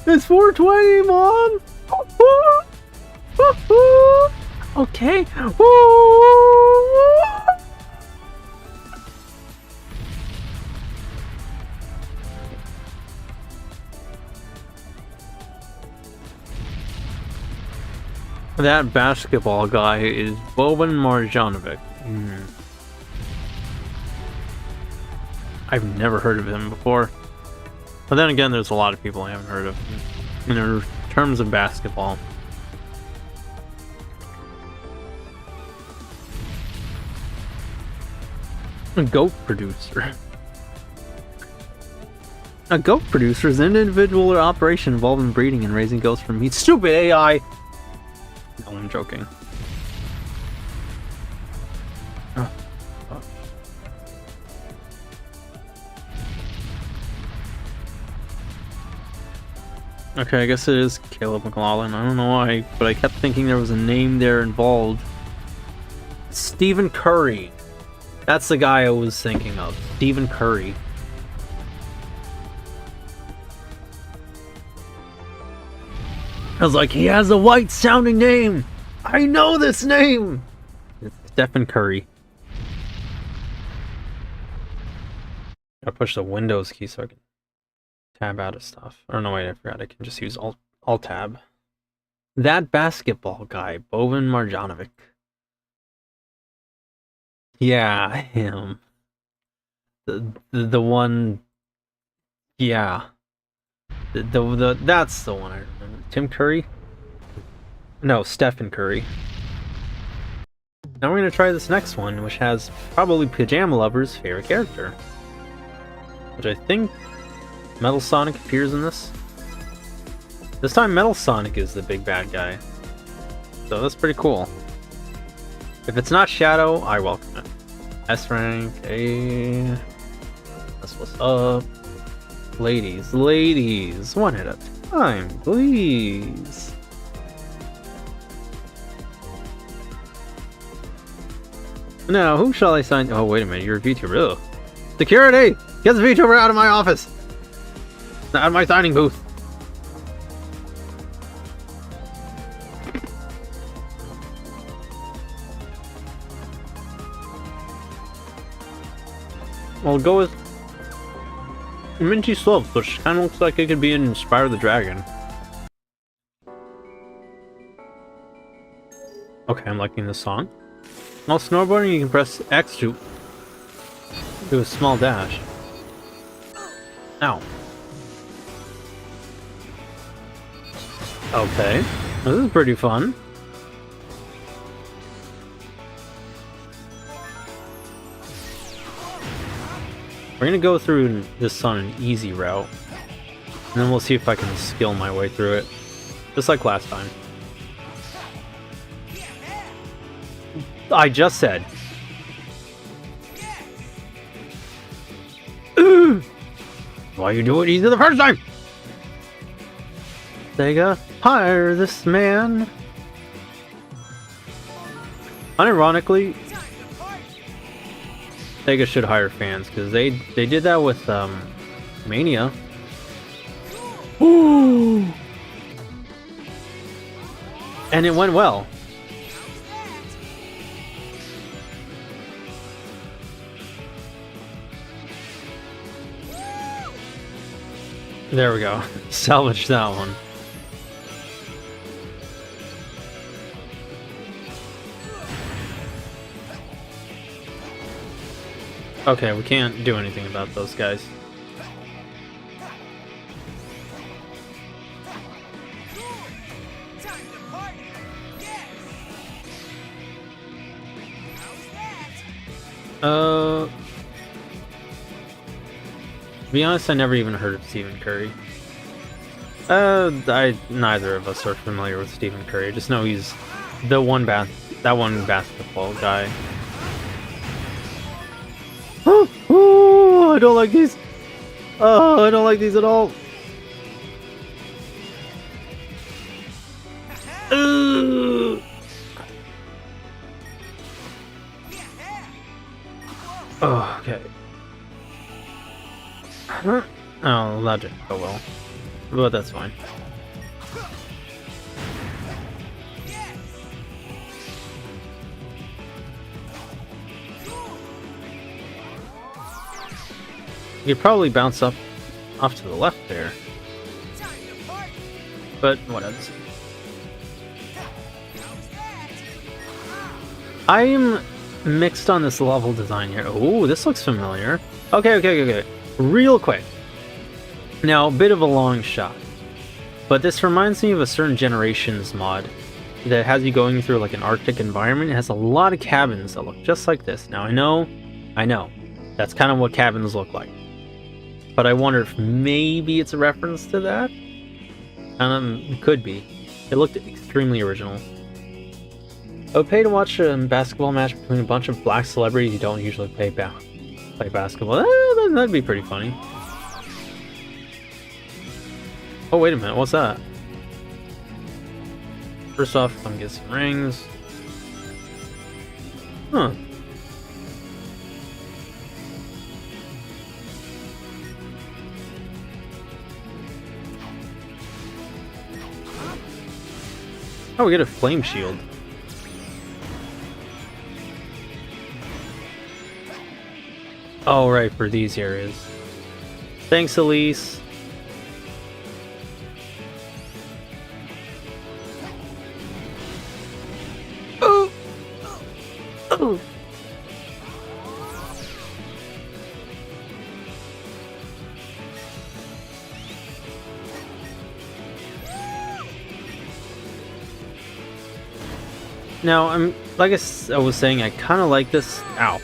It's 4:20, Mom! Woo! Woo! Woo! Okay. Woo! That basketball guy is Boban Marjanovic. I've never heard of him before. But then again, there's a lot of people I haven't heard of in terms of basketball. A goat producer. A goat producer is an individual or operation involved in breeding and raising goats from meat. Stupid AI! No, I'm joking. Okay, I guess it is Caleb McLaughlin. I don't know why, but I kept thinking there was a name there involved. Stephen Curry. That's the guy I was thinking of. Stephen Curry. I was like, he has a white sounding name! I know this name! It's Stephen Curry. Gotta push the Windows key so I can tab out of stuff. Or no, wait, I forgot. I can just use Alt Tab. That basketball guy, Boban Marjanovic. Yeah, him. The one. Yeah. That's the one I remember. Tim Curry? No, Stephen Curry. Now we're gonna try this next one, which has probably Pajama Lover's favorite character. Which I think Metal Sonic appears in this. This time Metal Sonic is the big bad guy. So that's pretty cool. If it's not Shadow, I welcome it. S rank, A. That's what's up. Ladies, one at a time, please. Now, who shall I sign? Oh, wait a minute, you're a VTuber. Ugh. Security! Get the VTuber out of my office! Out of my signing booth! We'll go with Minty Slopes, which kind of looks like it could be in Spyro the Dragon. Okay, I'm liking this song. While snowboarding, you can press X to do a small dash. Ow. Okay, this is pretty fun. We're gonna go through this on an easy route, and then we'll see if I can skill my way through it, just like last time. I just said. Why you do it easy the first time? Sega, hire this man. Unironically, Sega should hire fans, because they did that with Mania. Ooh. And it went well. There we go. Salvage that one. Okay, we can't do anything about those guys. To be honest, I never even heard of Stephen Curry. Neither of us are familiar with Stephen Curry. I just know he's the one basketball guy. Oh, I don't like these. Oh, I don't like these at all. Oh, okay. Oh, that didn't go well. But that's fine. You could probably bounce up off to the left there. Time to party. But whatever. How's that? I'm mixed on this level design here. Oh, this looks familiar. Okay. Real quick. Now, a bit of a long shot. But this reminds me of a certain Generations mod that has you going through like an Arctic environment. It has a lot of cabins that look just like this. Now, I know. That's kind of what cabins look like. But I wonder if maybe it's a reference to that? It could be. It looked extremely original. I would pay to watch a basketball match between a bunch of black celebrities you don't usually play basketball. That'd be pretty funny. Oh, wait a minute. What's that? First off, I'm gonna get some rings. Huh. Oh, we get a flame shield. Oh, right, for these areas. Thanks, Elise. Oh! Oh! Now, like I was saying, I kind of like this. Ow.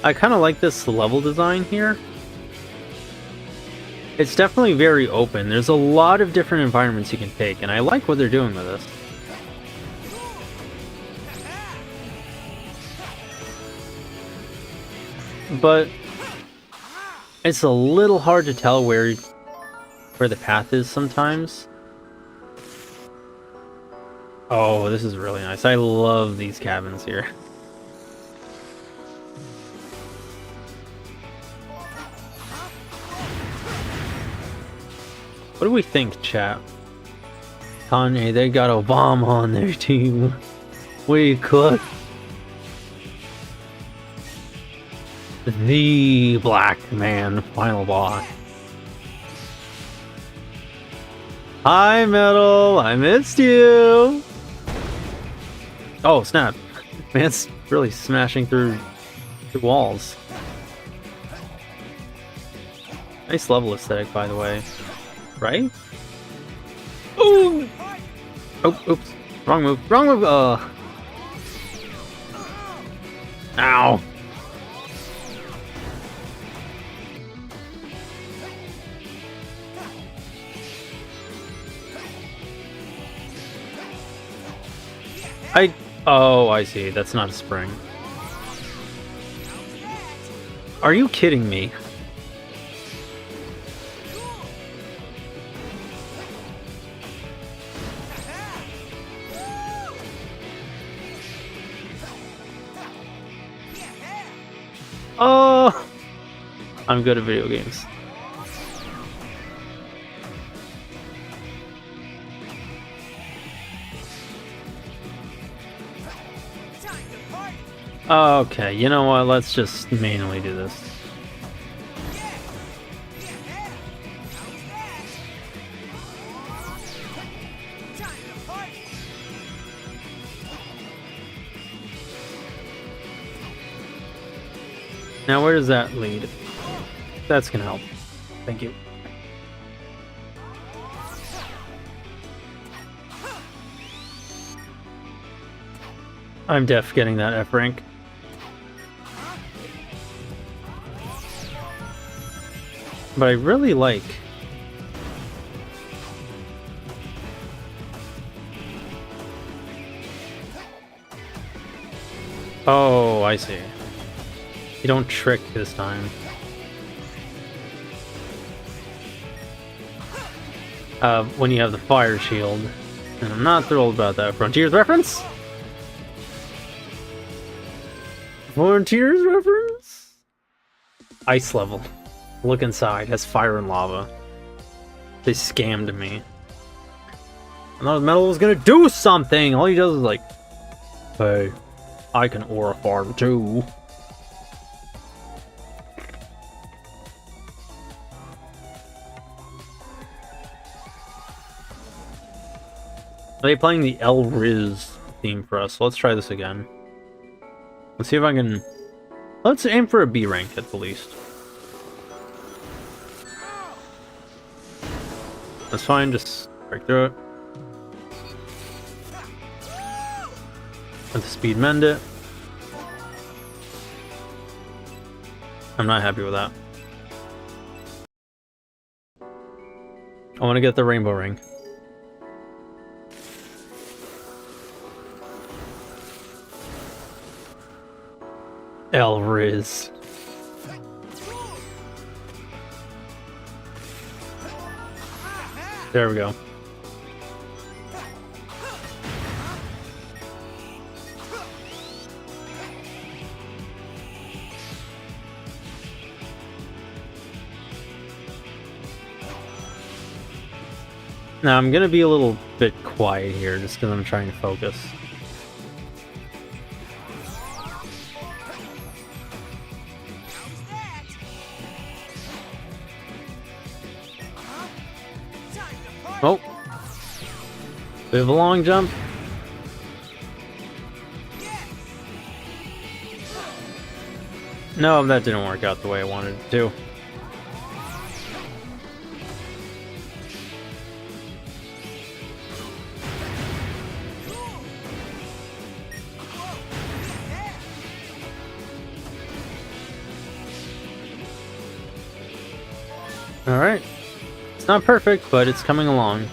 I kind of like this level design here. It's definitely very open. There's a lot of different environments you can take, and I like what they're doing with this. But it's a little hard to tell where the path is sometimes. Oh, this is really nice. I love these cabins here. What do we think, chat? Kanye, they got Obama on their team. We cook. The black man final boss. Hi, Metal. I missed you. Oh, snap. Man's really smashing through walls. Nice level aesthetic, by the way. Right? Ooh! Oh, oops. Wrong move. Wrong move! Ow! Oh, I see. That's not a spring. Are you kidding me? Oh! I'm good at video games. Okay, you know what? Let's just manually do this. Now, where does that lead? That's gonna help. Thank you. I'm def getting that F rank. But I really like... Oh, I see. You don't trick this time. When you have the fire shield. And I'm not thrilled about that. Frontiers reference? Frontiers reference? Ice level. Look inside. Has fire and lava. They scammed me. I thought Metal was gonna do something! All he does is like... Hey, I can aura farm too. Are they playing the El Riz theme for us? So let's try this again. Let's see if I can... Let's aim for a B rank at the least. That's fine, just break through it. Let the speed mend it. I'm not happy with that. I want to get the rainbow ring. El Riz. There we go. Now I'm gonna be a little bit quiet here just because I'm trying to focus. Oh, we have a long jump. No, that didn't work out the way I wanted it to. Alright. It's not perfect, but it's coming along.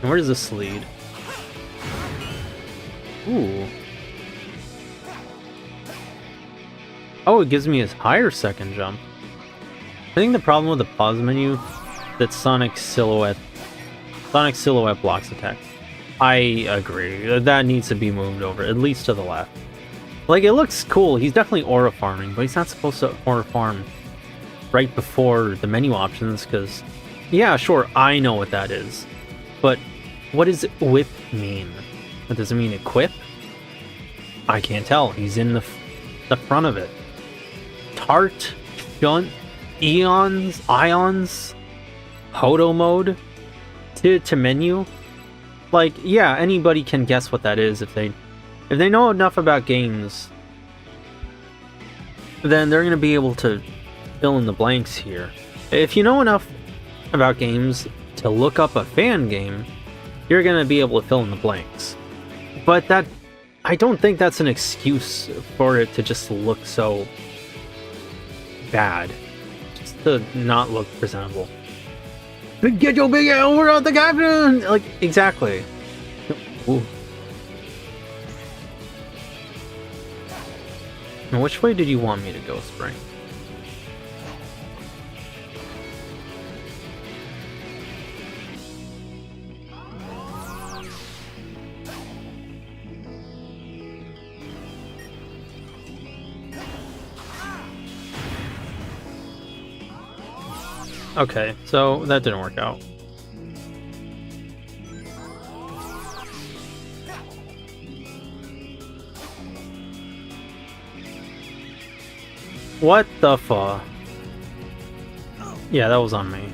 And where does this lead? Ooh. Oh, it gives me a higher second jump. I think the problem with the pause menu is that Sonic Silhouette blocks attack. I agree. That needs to be moved over, at least to the left. Like, it looks cool. He's definitely aura farming, but he's not supposed to aura farm right before the menu options, because, yeah, sure, I know what that is. But what does whip mean? What does it mean, equip? I can't tell. He's in the front of it. Tart, Shunt, Ions, Hodo mode to menu. Like, yeah, anybody can guess what that is if they know enough about games. Then they're gonna be able to fill in the blanks here. If you know enough about games to look up a fan game, you're gonna be able to fill in the blanks. But that, I don't think that's an excuse for it to just look so bad, just to not look presentable. Get your big over on the captain! Like, exactly. Ooh. Now, which way did you want me to go, Spring? Okay, so that didn't work out. What the fuck? Yeah, that was on me.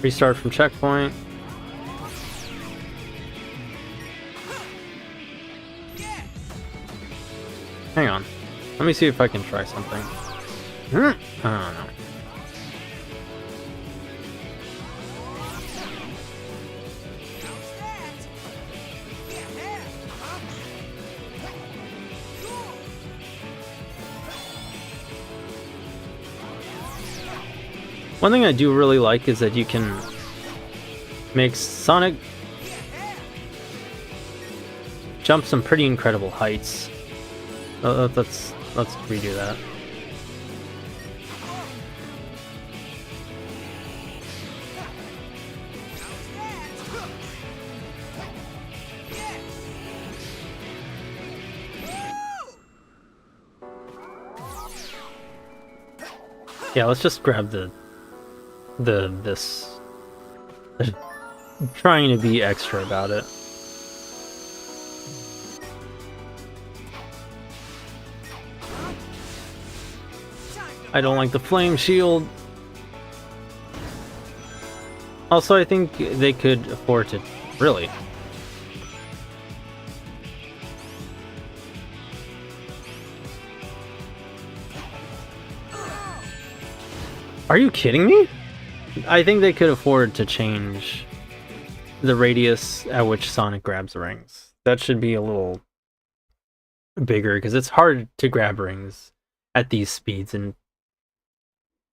Restart from checkpoint. Hang on. Let me see if I can try something. I don't know. One thing I do really like is that you can make Sonic jump some pretty incredible heights. Let's redo that. Yeah, let's just grab the trying to be extra about it. I don't like the flame shield. Also, I think they could afford to... Really? Are you kidding me? I think they could afford to change the radius at which Sonic grabs rings. That should be a little bigger, because it's hard to grab rings at these speeds, and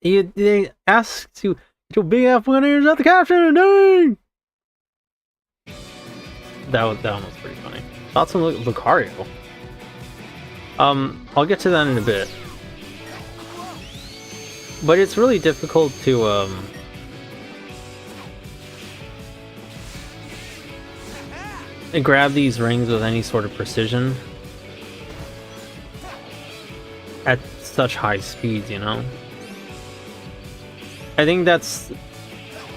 they ask to get your big ass fucking ears out the caption. Dang! That one was pretty funny. Thoughts on Lucario? I'll get to that in a bit. But it's really difficult to grab these rings with any sort of precision at such high speeds, you know? I think that's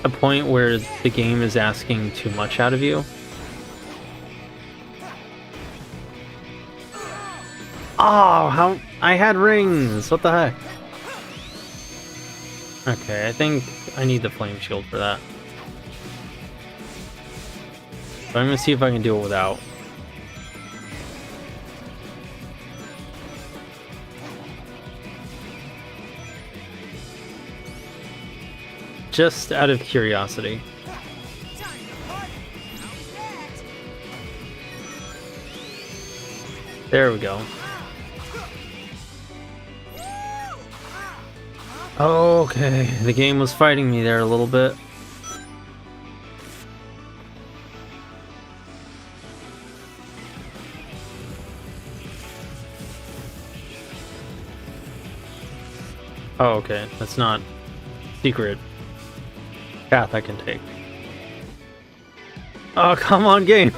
a point where the game is asking too much out of you. Oh, how I had rings! What the heck? Okay, I think I need the flame shield for that. But I'm gonna see if I can do it without. Just out of curiosity. There we go. Okay, the game was fighting me there a little bit. Oh, okay, that's not secret path I can take. Oh, come on, game!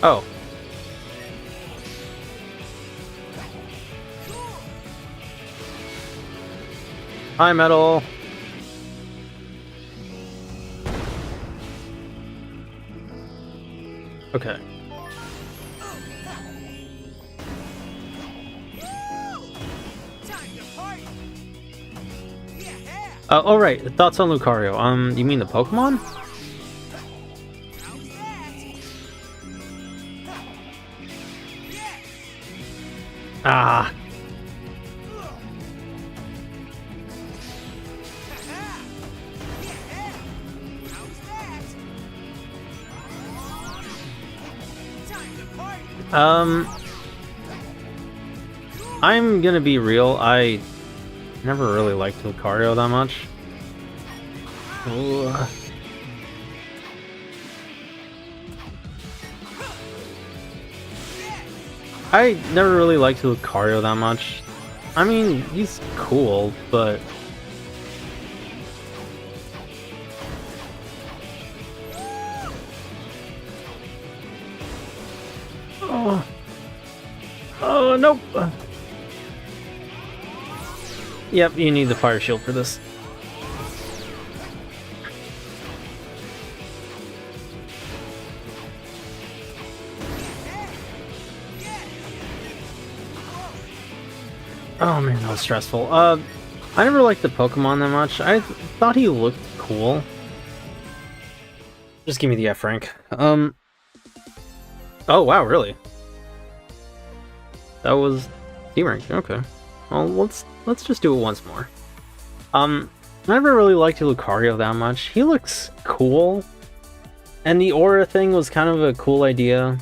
Oh. Hi, Metal. Okay. Oh right. Thoughts on Lucario? You mean the Pokemon? Ah. I'm gonna be real, I never really liked Lucario that much. Ooh. I never really liked Lucario that much. I mean, he's cool, but... Oh, oh nope. Yep, you need the fire shield for this. Oh man, that was stressful. I never liked the Pokemon that much. I thought he looked cool. Just give me the F rank. Oh wow, really? That was D rank. Okay. Well, let's just do it once more. I never really liked Lucario that much. He looks cool, and the aura thing was kind of a cool idea.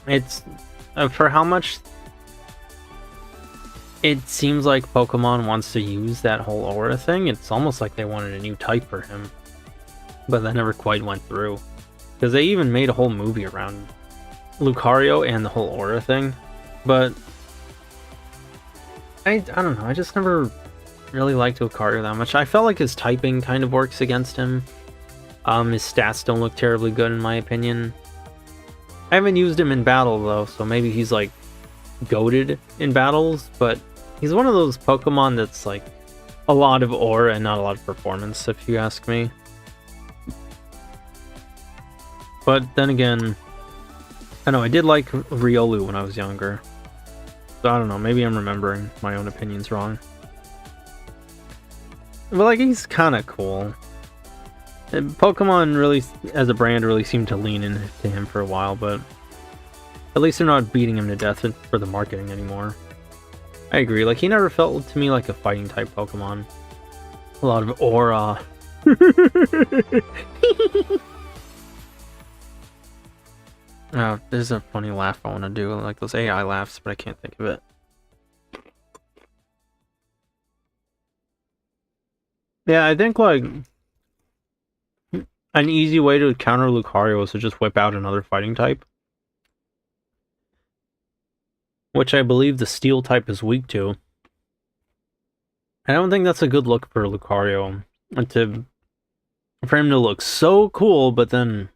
It's for how much it seems like Pokemon wants to use that whole aura thing. It's almost like they wanted a new type for him, but that never quite went through, because they even made a whole movie around Lucario and the whole aura thing. But I don't know, I just never really liked Lucario that much. I felt like his typing kind of works against him. His stats don't look terribly good in my opinion. I haven't used him in battle though, so maybe he's like goated in battles, but he's one of those Pokemon that's like a lot of aura and not a lot of performance, if you ask me. But then again, I know I did like Riolu when I was younger. So I don't know, maybe I'm remembering my own opinions wrong. But like, he's kind of cool. And Pokemon really, as a brand, really seemed to lean into him for a while, but at least they're not beating him to death for the marketing anymore. I agree, like, he never felt to me like a fighting type Pokemon. A lot of aura. Oh, there's a funny laugh I want to do, like those AI laughs, but I can't think of it. Yeah, I think, like, an easy way to counter Lucario is to just whip out another fighting type. Which I believe the Steel type is weak to. I don't think that's a good look for Lucario. For him to look so cool, but then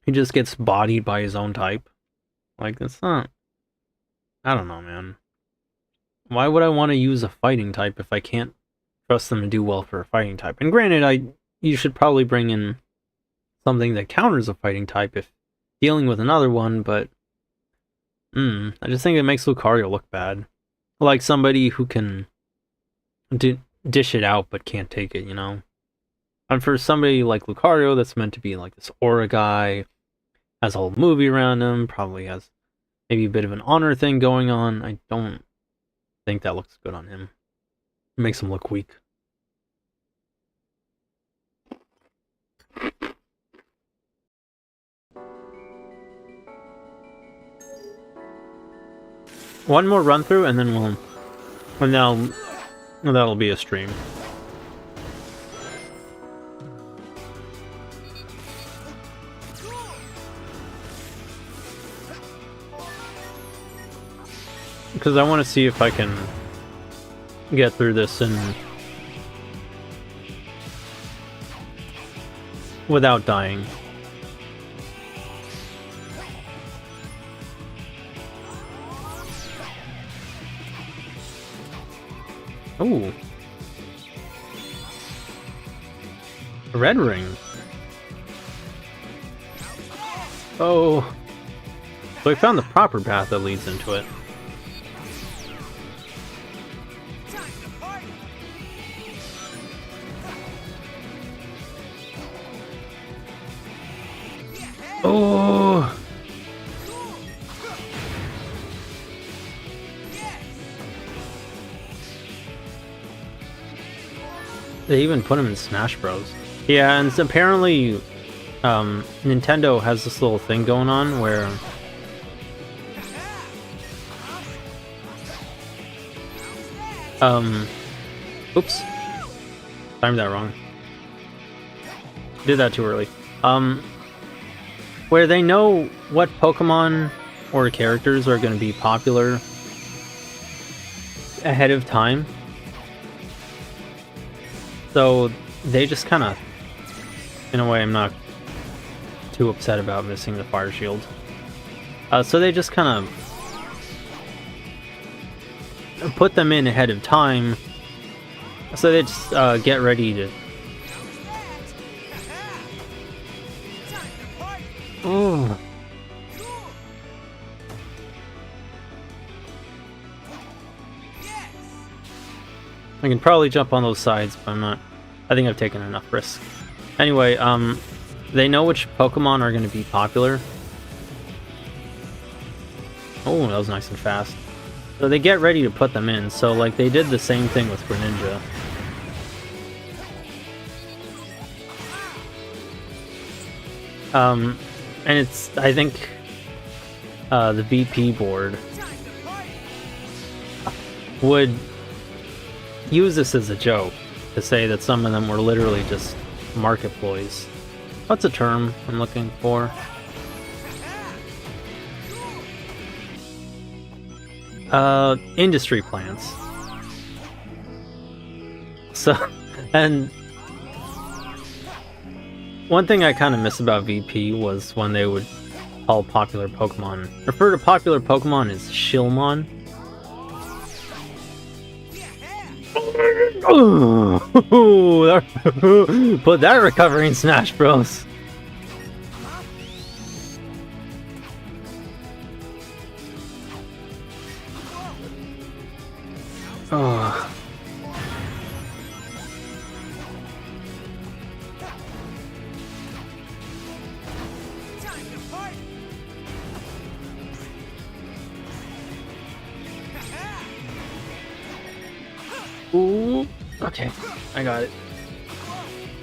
he just gets bodied by his own type. Like, that's not... I don't know, man. Why would I want to use a fighting type if I can't trust them to do well for a fighting type? And granted, you should probably bring in something that counters a fighting type if dealing with another one, but I just think it makes Lucario look bad. Like somebody who can dish it out but can't take it, you know? And for somebody like Lucario that's meant to be like this aura guy, has a whole movie around him, probably has maybe a bit of an honor thing going on, I don't think that looks good on him. It makes him look weak. One more run through, and then that'll be a stream. Because I want to see if I can get through this and without dying. Ooh. A red ring. Oh. So I found the proper path that leads into it. Oh. They even put him in Smash Bros. Yeah, and apparently Nintendo has this little thing going on where oops. Timed that wrong. Did that too early. Where they know what Pokemon or characters are going to be popular ahead of time. So they just kind of, in a way, I'm not too upset about missing the Fire Shield. So they just kind of put them in ahead of time. So they just get ready to... Oh. I can probably jump on those sides, but I'm not... I think I've taken enough risk. Anyway, they know which Pokemon are going to be popular. Oh, that was nice and fast. So they get ready to put them in. So, like, they did the same thing with Greninja. And it's, I think, the VP board would use this as a joke to say that some of them were literally just market ploys. What's a term I'm looking for? Industry plants. So, and One thing I kind of miss about VP was when they would call popular Pokemon, refer to popular Pokemon as Shillmon. Ooh, put that recovery in Smash Bros. Oh. Time to party. Ooh. Okay, I got it.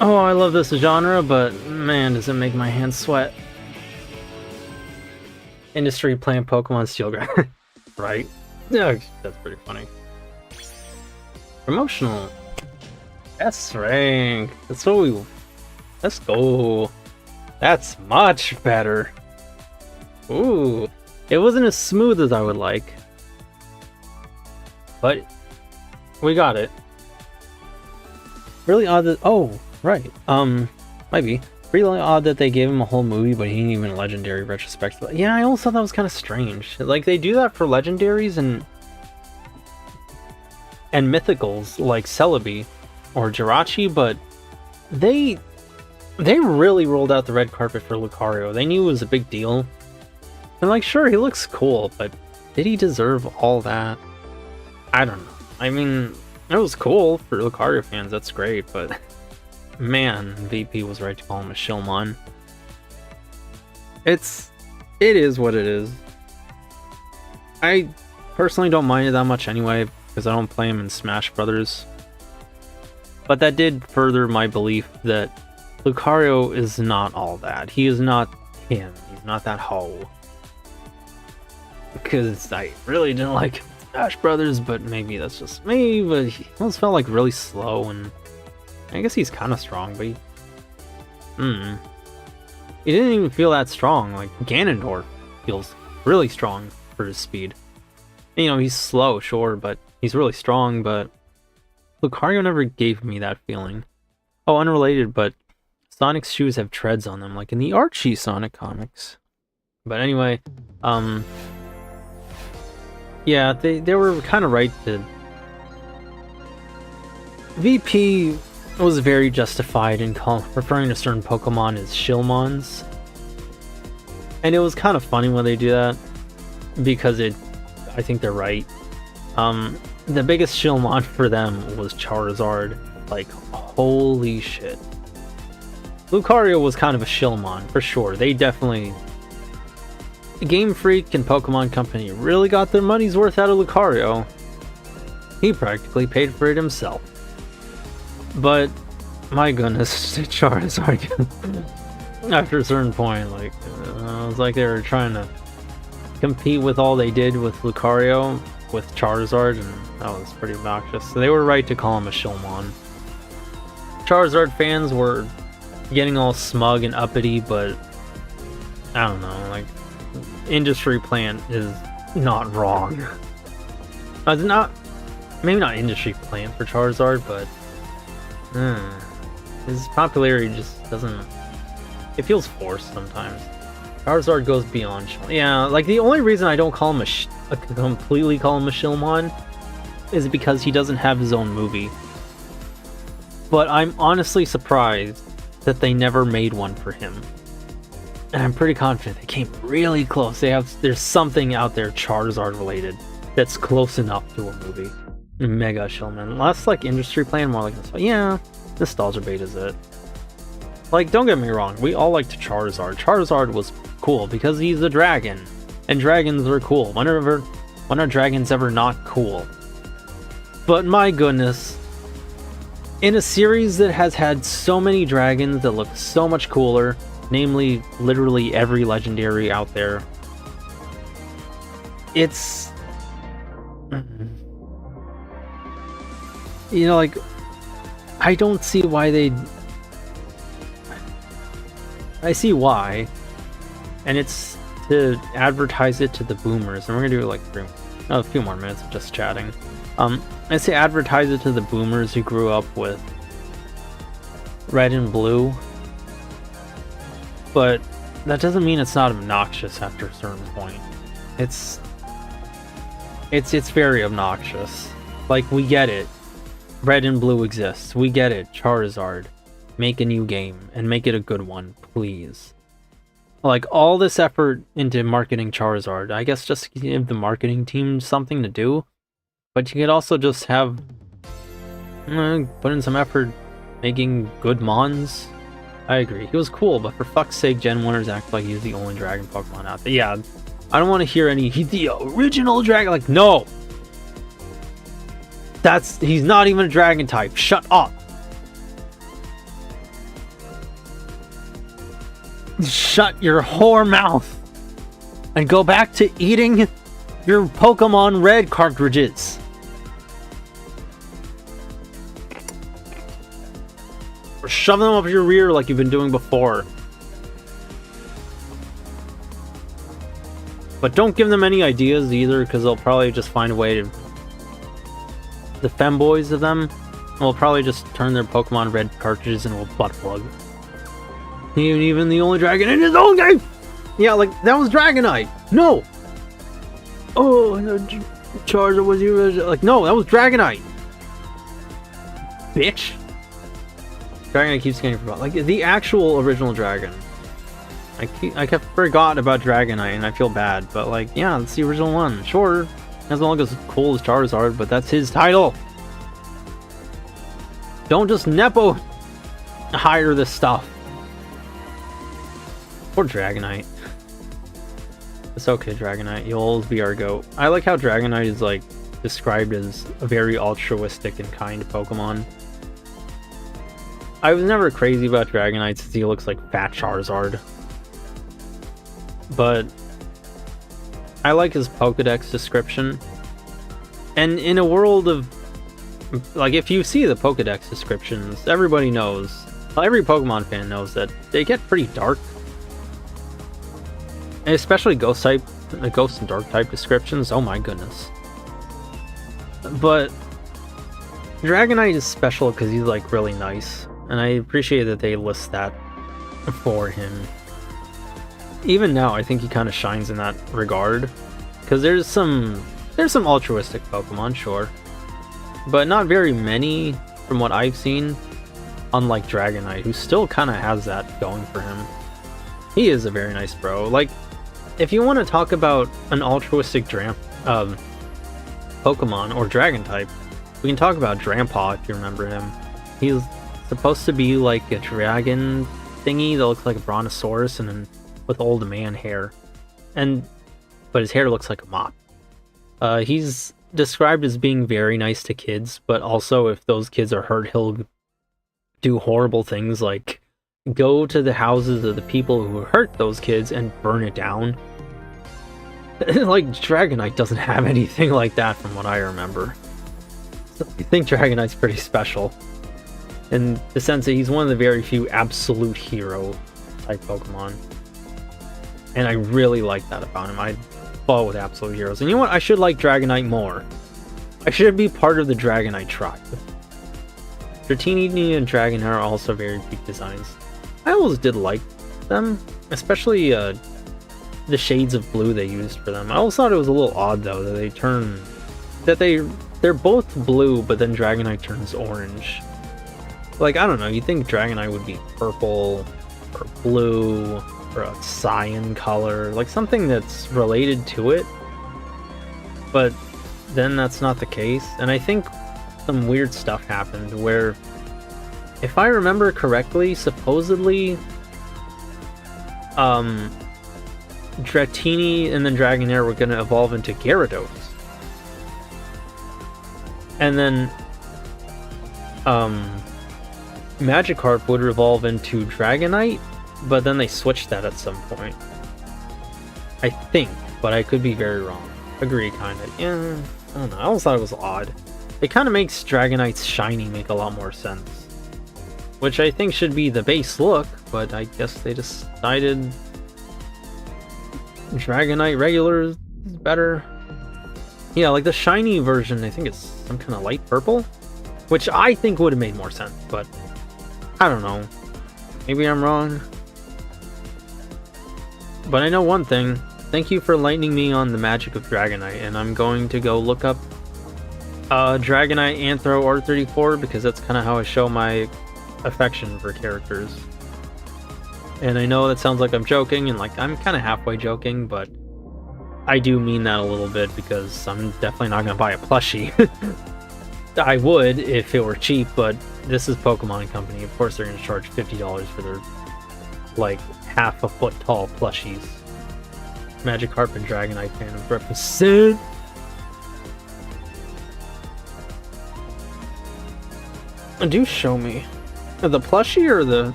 Oh, I love this genre, but man, does it make my hands sweat. Industry playing Pokemon Steel Ground. Right? Yeah, that's pretty funny. Promotional. S rank. That's what we. Let's go. That's much better. Ooh. It wasn't as smooth as I would like. But we got it. Really odd that. Oh, right. Might be. Really odd that they gave him a whole movie, but he ain't even a legendary retrospective. Yeah, I always thought that was kind of strange. Like, they do that for legendaries and mythicals like Celebi or Jirachi, but they really rolled out the red carpet for Lucario. They knew it was a big deal. And like, sure, he looks cool, but did he deserve all that? I don't know. I mean, it was cool for Lucario fans, that's great, but man, VP was right to call him a Shillmon. It is what it is. I personally don't mind it that much anyway, because I don't play him in Smash Brothers. But that did further my belief that Lucario is not all that. He is not him. He's not that hoe. Because I really didn't like Smash Brothers, but maybe that's just me. But he almost felt like really slow, and I guess he's kind of strong, but he didn't even feel that strong. Like Ganondorf feels really strong for his speed. You know, he's slow, sure, but he's really strong, but Lucario never gave me that feeling. Oh, unrelated, but Sonic's shoes have treads on them, like in the Archie Sonic comics. But anyway, yeah, they were kind of right to... VP was very justified in referring to certain Pokemon as Shillmons. And it was kind of funny when they do that, because I think they're right. The biggest Shillmon for them was Charizard. Like, holy shit. Lucario was kind of a Shillmon, for sure. They definitely... Game Freak and Pokemon Company really got their money's worth out of Lucario. He practically paid for it himself. But, my goodness, Charizard... After a certain point, like, it was like they were trying to compete with all they did with Lucario, with Charizard, and that was pretty obnoxious. So they were right to call him a Shillmon. Charizard fans were getting all smug and uppity, but I don't know, like, industry plant is not wrong. It's not, maybe not industry plant for Charizard, but his popularity just doesn't, it feels forced sometimes. Charizard goes beyond yeah, like the only reason I don't call him completely call him a Shillmon is because he doesn't have his own movie. But I'm honestly surprised that they never made one for him. And I'm pretty confident they came really close. There's something out there Charizard related that's close enough to a movie. Mega Shillman. Less like industry plan, more like this. But yeah, nostalgia bait is it. Like, don't get me wrong, we all liked Charizard. Charizard was cool because he's a dragon. And dragons are cool. When are dragons ever not cool? But my goodness, in a series that has had so many dragons that look so much cooler, namely literally every legendary out there, it's... You know, like, I don't see why they... I see why, and it's to advertise it to the boomers, and we're gonna do like a few more minutes of just chatting. I say advertise it to the boomers who grew up with Red and Blue, but that doesn't mean it's not obnoxious after a certain point. It's very obnoxious. Like, we get it. Red and blue exists. We get it. Charizard. Make a new game and make it a good one, please. Like, all this effort into marketing Charizard, I guess just give the marketing team something to do. But you could also just have put in some effort making good Mons. I agree. He was cool, but for fuck's sake, Gen 1ers act like he's the only dragon Pokemon out there. Yeah, I don't want to hear he's the original dragon. Like, no! He's not even a dragon type. Shut up! Shut your whore mouth! And go back to eating your Pokemon Red cartridges. Or shove them up your rear like you've been doing before. But don't give them any ideas either, because they'll probably just find a way to... The femboys of them will probably just turn their Pokemon Red cartridges into a butt plug. Even the only dragon in his own game! Yeah, like, that was Dragonite! No! Oh, Charizard was you... Like, no, that was Dragonite! Bitch! Dragonite keeps getting forgotten. Like, the actual original dragon. I kept forgot about Dragonite, and I feel bad, but like, yeah, it's the original one. Sure, doesn't look as cool as Charizard, but that's his title. Don't just Nepo hire this stuff. Poor Dragonite. It's okay, Dragonite. You'll always be our goat. I like how Dragonite is like described as a very altruistic and kind Pokemon. I was never crazy about Dragonite since he looks like fat Charizard. But I like his Pokedex description. And in a world of... Like, if you see the Pokedex descriptions, everybody knows... Well, every Pokemon fan knows that they get pretty dark. And especially Ghost and Dark type descriptions, oh my goodness. But Dragonite is special because he's like really nice. And I appreciate that they list that for him. Even now, I think he kind of shines in that regard. Because there's some altruistic Pokemon, sure. But not very many from what I've seen. Unlike Dragonite, who still kind of has that going for him. He is a very nice bro. Like, if you want to talk about an altruistic Pokemon or Dragon type, we can talk about Drampa if you remember him. He's supposed to be like a dragon thingy that looks like a brontosaurus and then with old man hair, but his hair looks like a mop. He's described as being very nice to kids, but also if those kids are hurt, he'll do horrible things like go to the houses of the people who hurt those kids and burn it down. Like, Dragonite doesn't have anything like that from what I remember. So I think Dragonite's pretty special in the sense that he's one of the very few absolute hero type Pokemon. And I really like that about him. I fall with absolute heroes. And you know what? I should like Dragonite more. I should be part of the Dragonite tribe. Dratini and Dragonair are also very peak designs. I always did like them, especially the shades of blue they used for them. I always thought it was a little odd though that they're both blue, but then Dragonite turns orange. Like, I don't know, you'd think Dragonite would be purple or blue or a cyan color, like something that's related to it. But then that's not the case, and I think some weird stuff happened where, if I remember correctly, supposedly Dratini and then Dragonair were going to evolve into Gyarados. And then Magikarp would evolve into Dragonite, but then they switched that at some point. I think, but I could be very wrong. Agree, kind of. Yeah, I don't know. I always thought it was odd. It kind of makes Dragonite's shiny make a lot more sense. Which I think should be the base look, but I guess they decided Dragonite regular is better. Yeah, like the shiny version, I think it's some kind of light purple, which I think would have made more sense, but I don't know. Maybe I'm wrong. But I know one thing. Thank you for enlightening me on the magic of Dragonite, and I'm going to go look up Dragonite Anthro R34 because that's kind of how I show my affection for characters. And I know that sounds like I'm joking, and like I'm kind of halfway joking, but I do mean that a little bit because I'm definitely not going to buy a plushie. I would if it were cheap, but this is Pokemon Company. Of course they're going to charge $50 for their like half a foot tall plushies. Magikarp and Dragonite fan represent. Do show me the plushie or the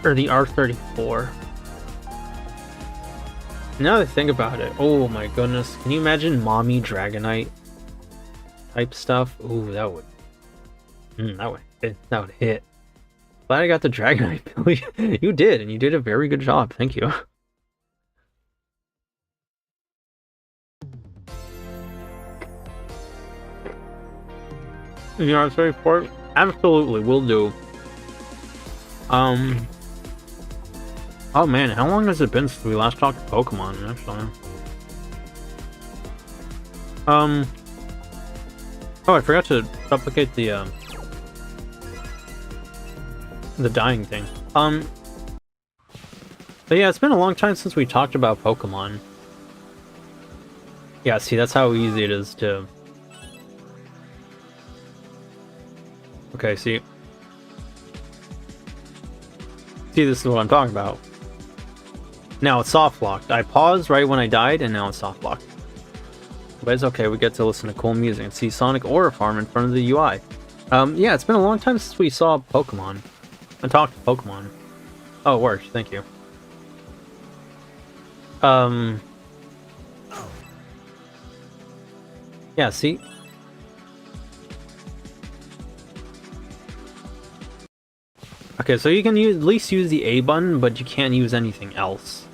R34. Now that I think about it, oh my goodness, can you imagine mommy Dragonite type stuff? Ooh, that would hit. Glad I got the Dragonite, Billy. You did, and you did a very good job. Thank you. You know, it's very important. Absolutely, will do. Oh man, how long has it been since we last talked Pokemon, actually? Oh, I forgot to duplicate the dying thing. But yeah, it's been a long time since we talked about Pokemon. Yeah, see, that's how easy it is to... Okay, see, this is what I'm talking about. Now it's soft locked. I paused right when I died, and now it's soft locked. But it's okay. We get to listen to cool music and see Sonic Aura Farm in front of the UI. Yeah, it's been a long time since we saw Pokemon and talked to Pokemon. Oh, it worked. Thank you. Yeah. See. Okay, so you can at least use the A button, but you can't use anything else.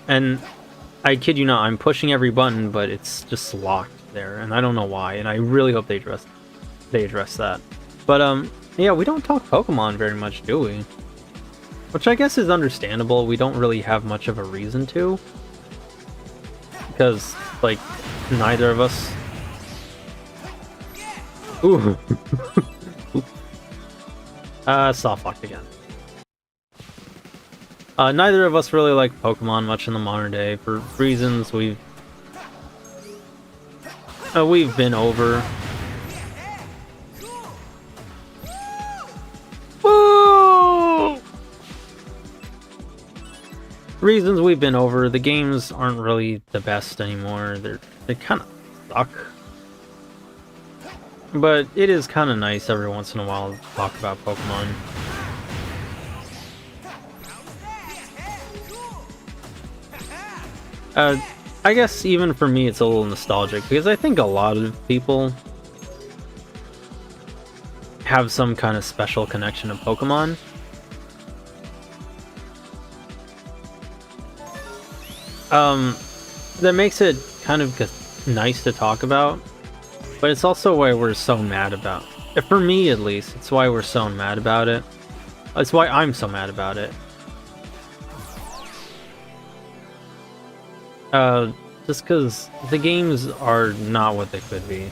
And I kid you not, I'm pushing every button, but it's just locked there, and I don't know why. And I really hope they address that. But yeah, we don't talk Pokemon very much, do we? Which I guess is understandable. We don't really have much of a reason to, because like neither of us. Ooh. Soft locked again. Neither of us really like Pokemon much in the modern day for reasons we've been over. Woo! Reasons we've been over. The games aren't really the best anymore. They kind of suck. But it is kind of nice every once in a while to talk about Pokemon. I guess even for me it's a little nostalgic, because I think a lot of people have some kind of special connection to Pokemon. That makes it kind of nice to talk about. But it's also why we're so mad about it. For me, at least, it's why we're so mad about it. It's why I'm so mad about it. Just because the games are not what they could be.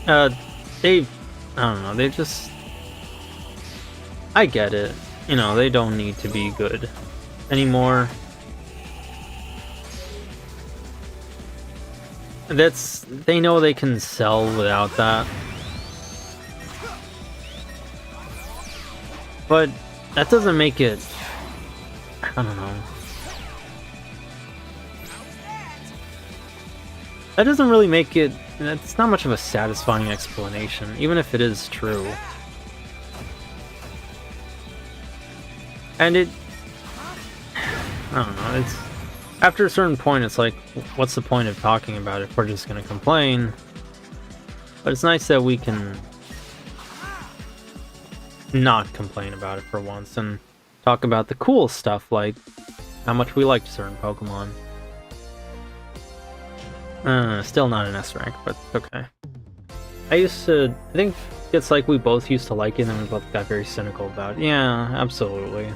I don't know, they just... I get it. You know, they don't need to be good anymore. They know they can sell without that. But that doesn't make it... I don't know. That doesn't really make it... It's not much of a satisfying explanation, even if it is true. And I don't know, it's... After a certain point, it's like, what's the point of talking about it if we're just gonna complain? But it's nice that we can not complain about it for once and talk about the cool stuff, like how much we liked certain Pokemon. Still not an S rank, but okay. I think it's like we both used to like it, and then we both got very cynical about it. Yeah, absolutely.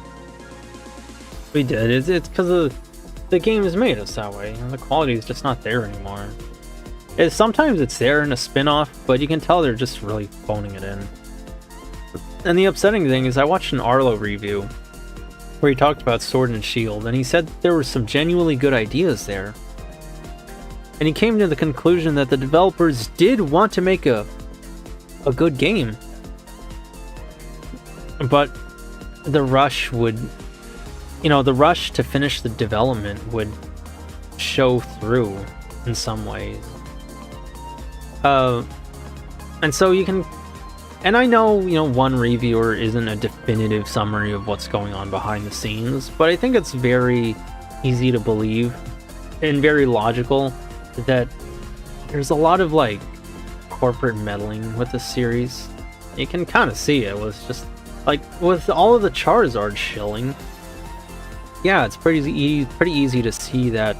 We did. It's because of the game has made us that way. The quality is just not there anymore. Sometimes it's there in a spin-off, but you can tell they're just really phoning it in. And the upsetting thing is I watched an Arlo review where he talked about Sword and Shield, and he said there were some genuinely good ideas there. And he came to the conclusion that the developers did want to make a good game. But the rush would... the rush to finish the development would show through in some ways. And so you can... And I know, one reviewer isn't a definitive summary of what's going on behind the scenes, but I think it's very easy to believe and very logical that there's a lot of, corporate meddling with this series. You can kind of see it was just, with all of the Charizard shilling, yeah, it's pretty easy to see that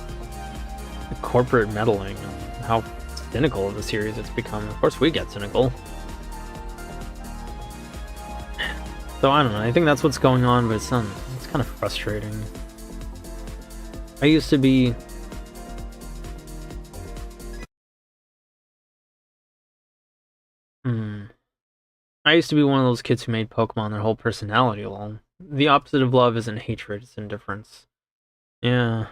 corporate meddling and how cynical of the series it's become. Of course, we get cynical. So I don't know. I think that's what's going on, but it's kind of frustrating. I used to be... I used to be one of those kids who made Pokemon their whole personality alone. The opposite of love isn't hatred, it's indifference. Yeah.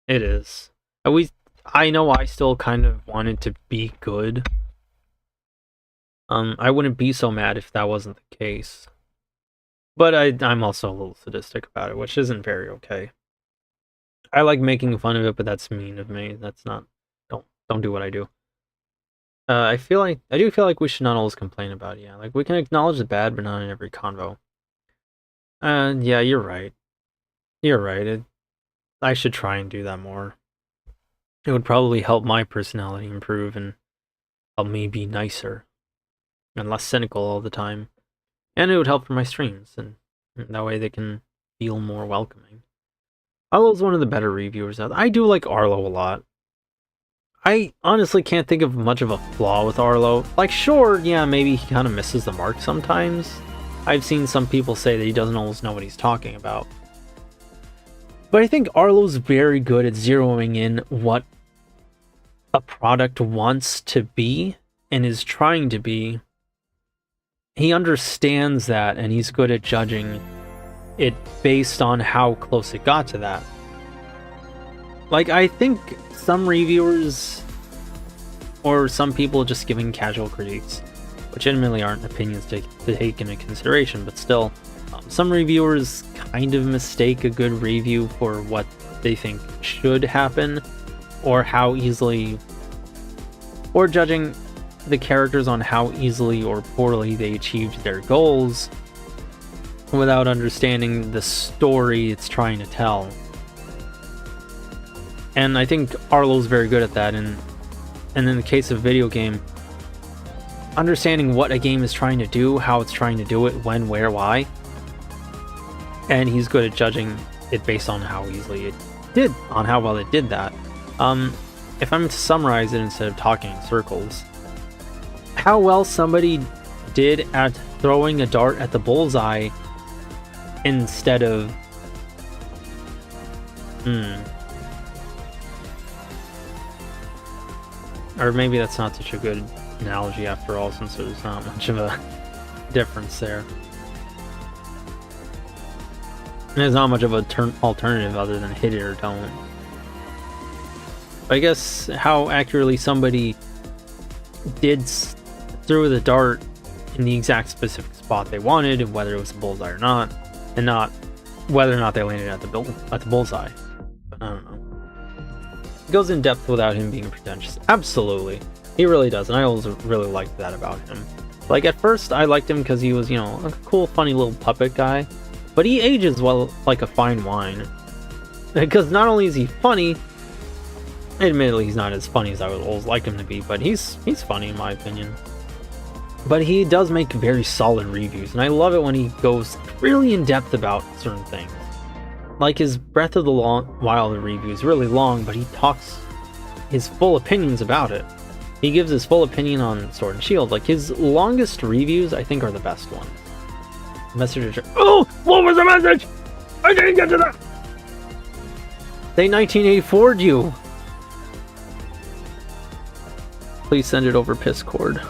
It is. I know I still kind of wanted to be good. I wouldn't be so mad if that wasn't the case. But I'm also a little sadistic about it, which isn't very okay. I like making fun of it, but that's mean of me. That's not... Don't do what I do. I do feel like we should not always complain about it, yeah. We can acknowledge the bad, but not in every convo. Yeah, you're right. You're right. I should try and do that more. It would probably help my personality improve and help me be nicer and less cynical all the time. And it would help for my streams, and that way they can feel more welcoming. Arlo's one of the better reviewers out there. I do like Arlo a lot. I honestly can't think of much of a flaw with Arlo. Sure, yeah, maybe he kind of misses the mark sometimes. I've seen some people say that he doesn't always know what he's talking about. But I think Arlo's very good at zeroing in what a product wants to be and is trying to be. He understands that, and he's good at judging it based on how close it got to that. I think some reviewers, or some people just giving casual critiques, which admittedly aren't opinions to take into consideration, but still, some reviewers kind of mistake a good review for what they think should happen, or how easily, or judging the characters on how easily or poorly they achieved their goals, without understanding the story it's trying to tell. And I think Arlo's very good at that, and in the case of video game, understanding what a game is trying to do, how it's trying to do it, when, where, why. And he's good at judging it based on how easily it did, on how well it did that. If I'm to summarize it instead of talking in circles, how well somebody did at throwing a dart at the bullseye instead of... Or maybe that's not such a good analogy after all, since there's not much of a difference there. There's not much of an alternative other than hit it or don't. But I guess how accurately somebody threw the dart in the exact specific spot they wanted, and whether it was a bullseye or not, and not whether or not they landed at the bullseye. But I don't know. He goes in depth without him being pretentious. Absolutely. He really does, and I always really liked that about him. At first, I liked him because he was, a cool, funny little puppet guy. But he ages well like a fine wine. Because not only is he funny, admittedly he's not as funny as I would always like him to be, but he's funny in my opinion. But he does make very solid reviews, and I love it when he goes really in depth about certain things. His Breath of the Wild review is really long, but he talks his full opinions about it. he gives his full opinion on Sword and Shield. Like, his longest reviews, I think, are the best ones. Message. Oh, what was the message? I didn't get to that. They 1984'd you. Please send it over Piscord.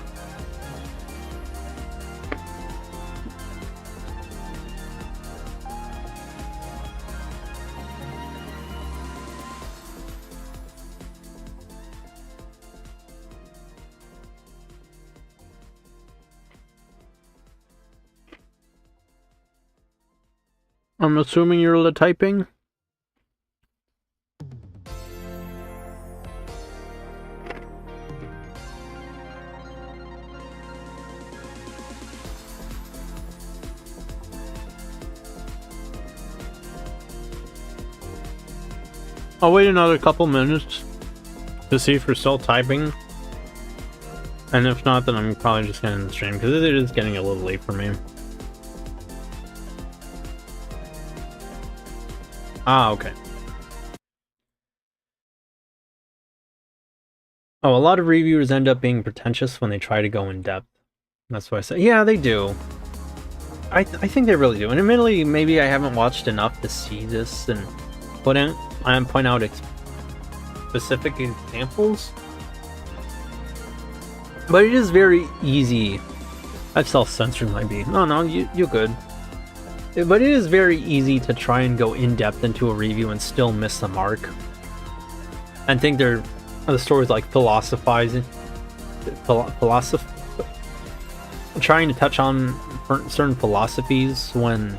I'm assuming you're the typing. I'll wait another couple minutes to see if you're still typing. And if not, then I'm probably just going to end the stream because it is getting a little late for me. Ah, okay. Oh, a lot of reviewers end up being pretentious when they try to go in depth. That's why I say, yeah, they do. I think they really do. And admittedly, maybe I haven't watched enough to see this and point out specific examples. But it is very easy. I've self-censored my beat. No, you're good. But it is very easy to try and go in depth into a review and still miss the mark. And think the stories like trying to touch on certain philosophies when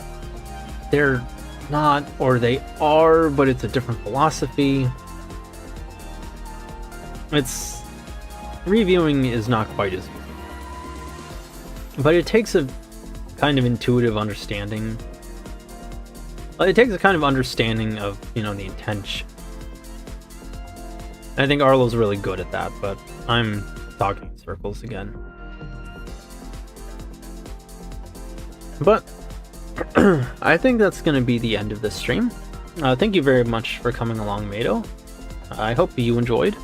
they're not, or they are, but it's a different philosophy. Reviewing is not quite as easy. But it takes a kind of intuitive understanding. It takes a kind of understanding of, the intention. I think Arlo's really good at that, but I'm talking in circles again. But I think that's going to be the end of this stream. Thank you very much for coming along, Mado. I hope you enjoyed.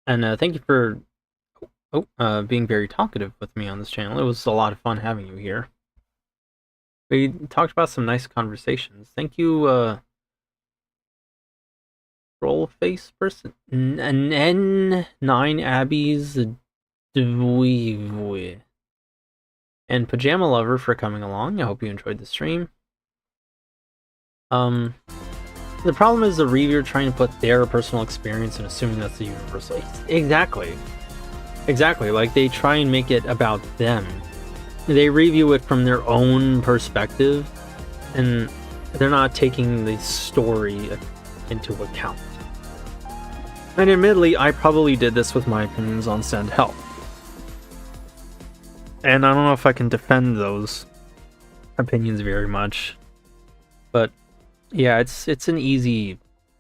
And thank you for being very talkative with me on this channel. It was a lot of fun having you here. We talked about some nice conversations. Thank you, Roll face person. N9 Abby's Dweevwe. And Pajama Lover for coming along. I hope you enjoyed the stream. The problem is the reviewer trying to put their personal experience and assuming that's the universal. Exactly. Like, they try and make it about them. They review it from their own perspective, and they're not taking the story into account. And admittedly, I probably did this with my opinions on Send Help. And I don't know if I can defend those opinions very much. But yeah, it's an easy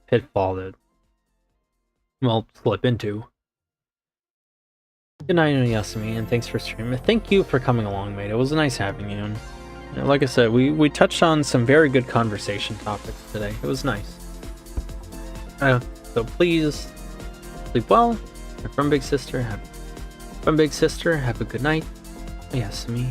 pitfall to, slip into. Good night, Yasumi, and thanks for streaming. Thank you for coming along, mate. It was nice having you. And like I said, we touched on some very good conversation topics today. It was nice. So please sleep well. From Big Sister, have a good night. Yasumi.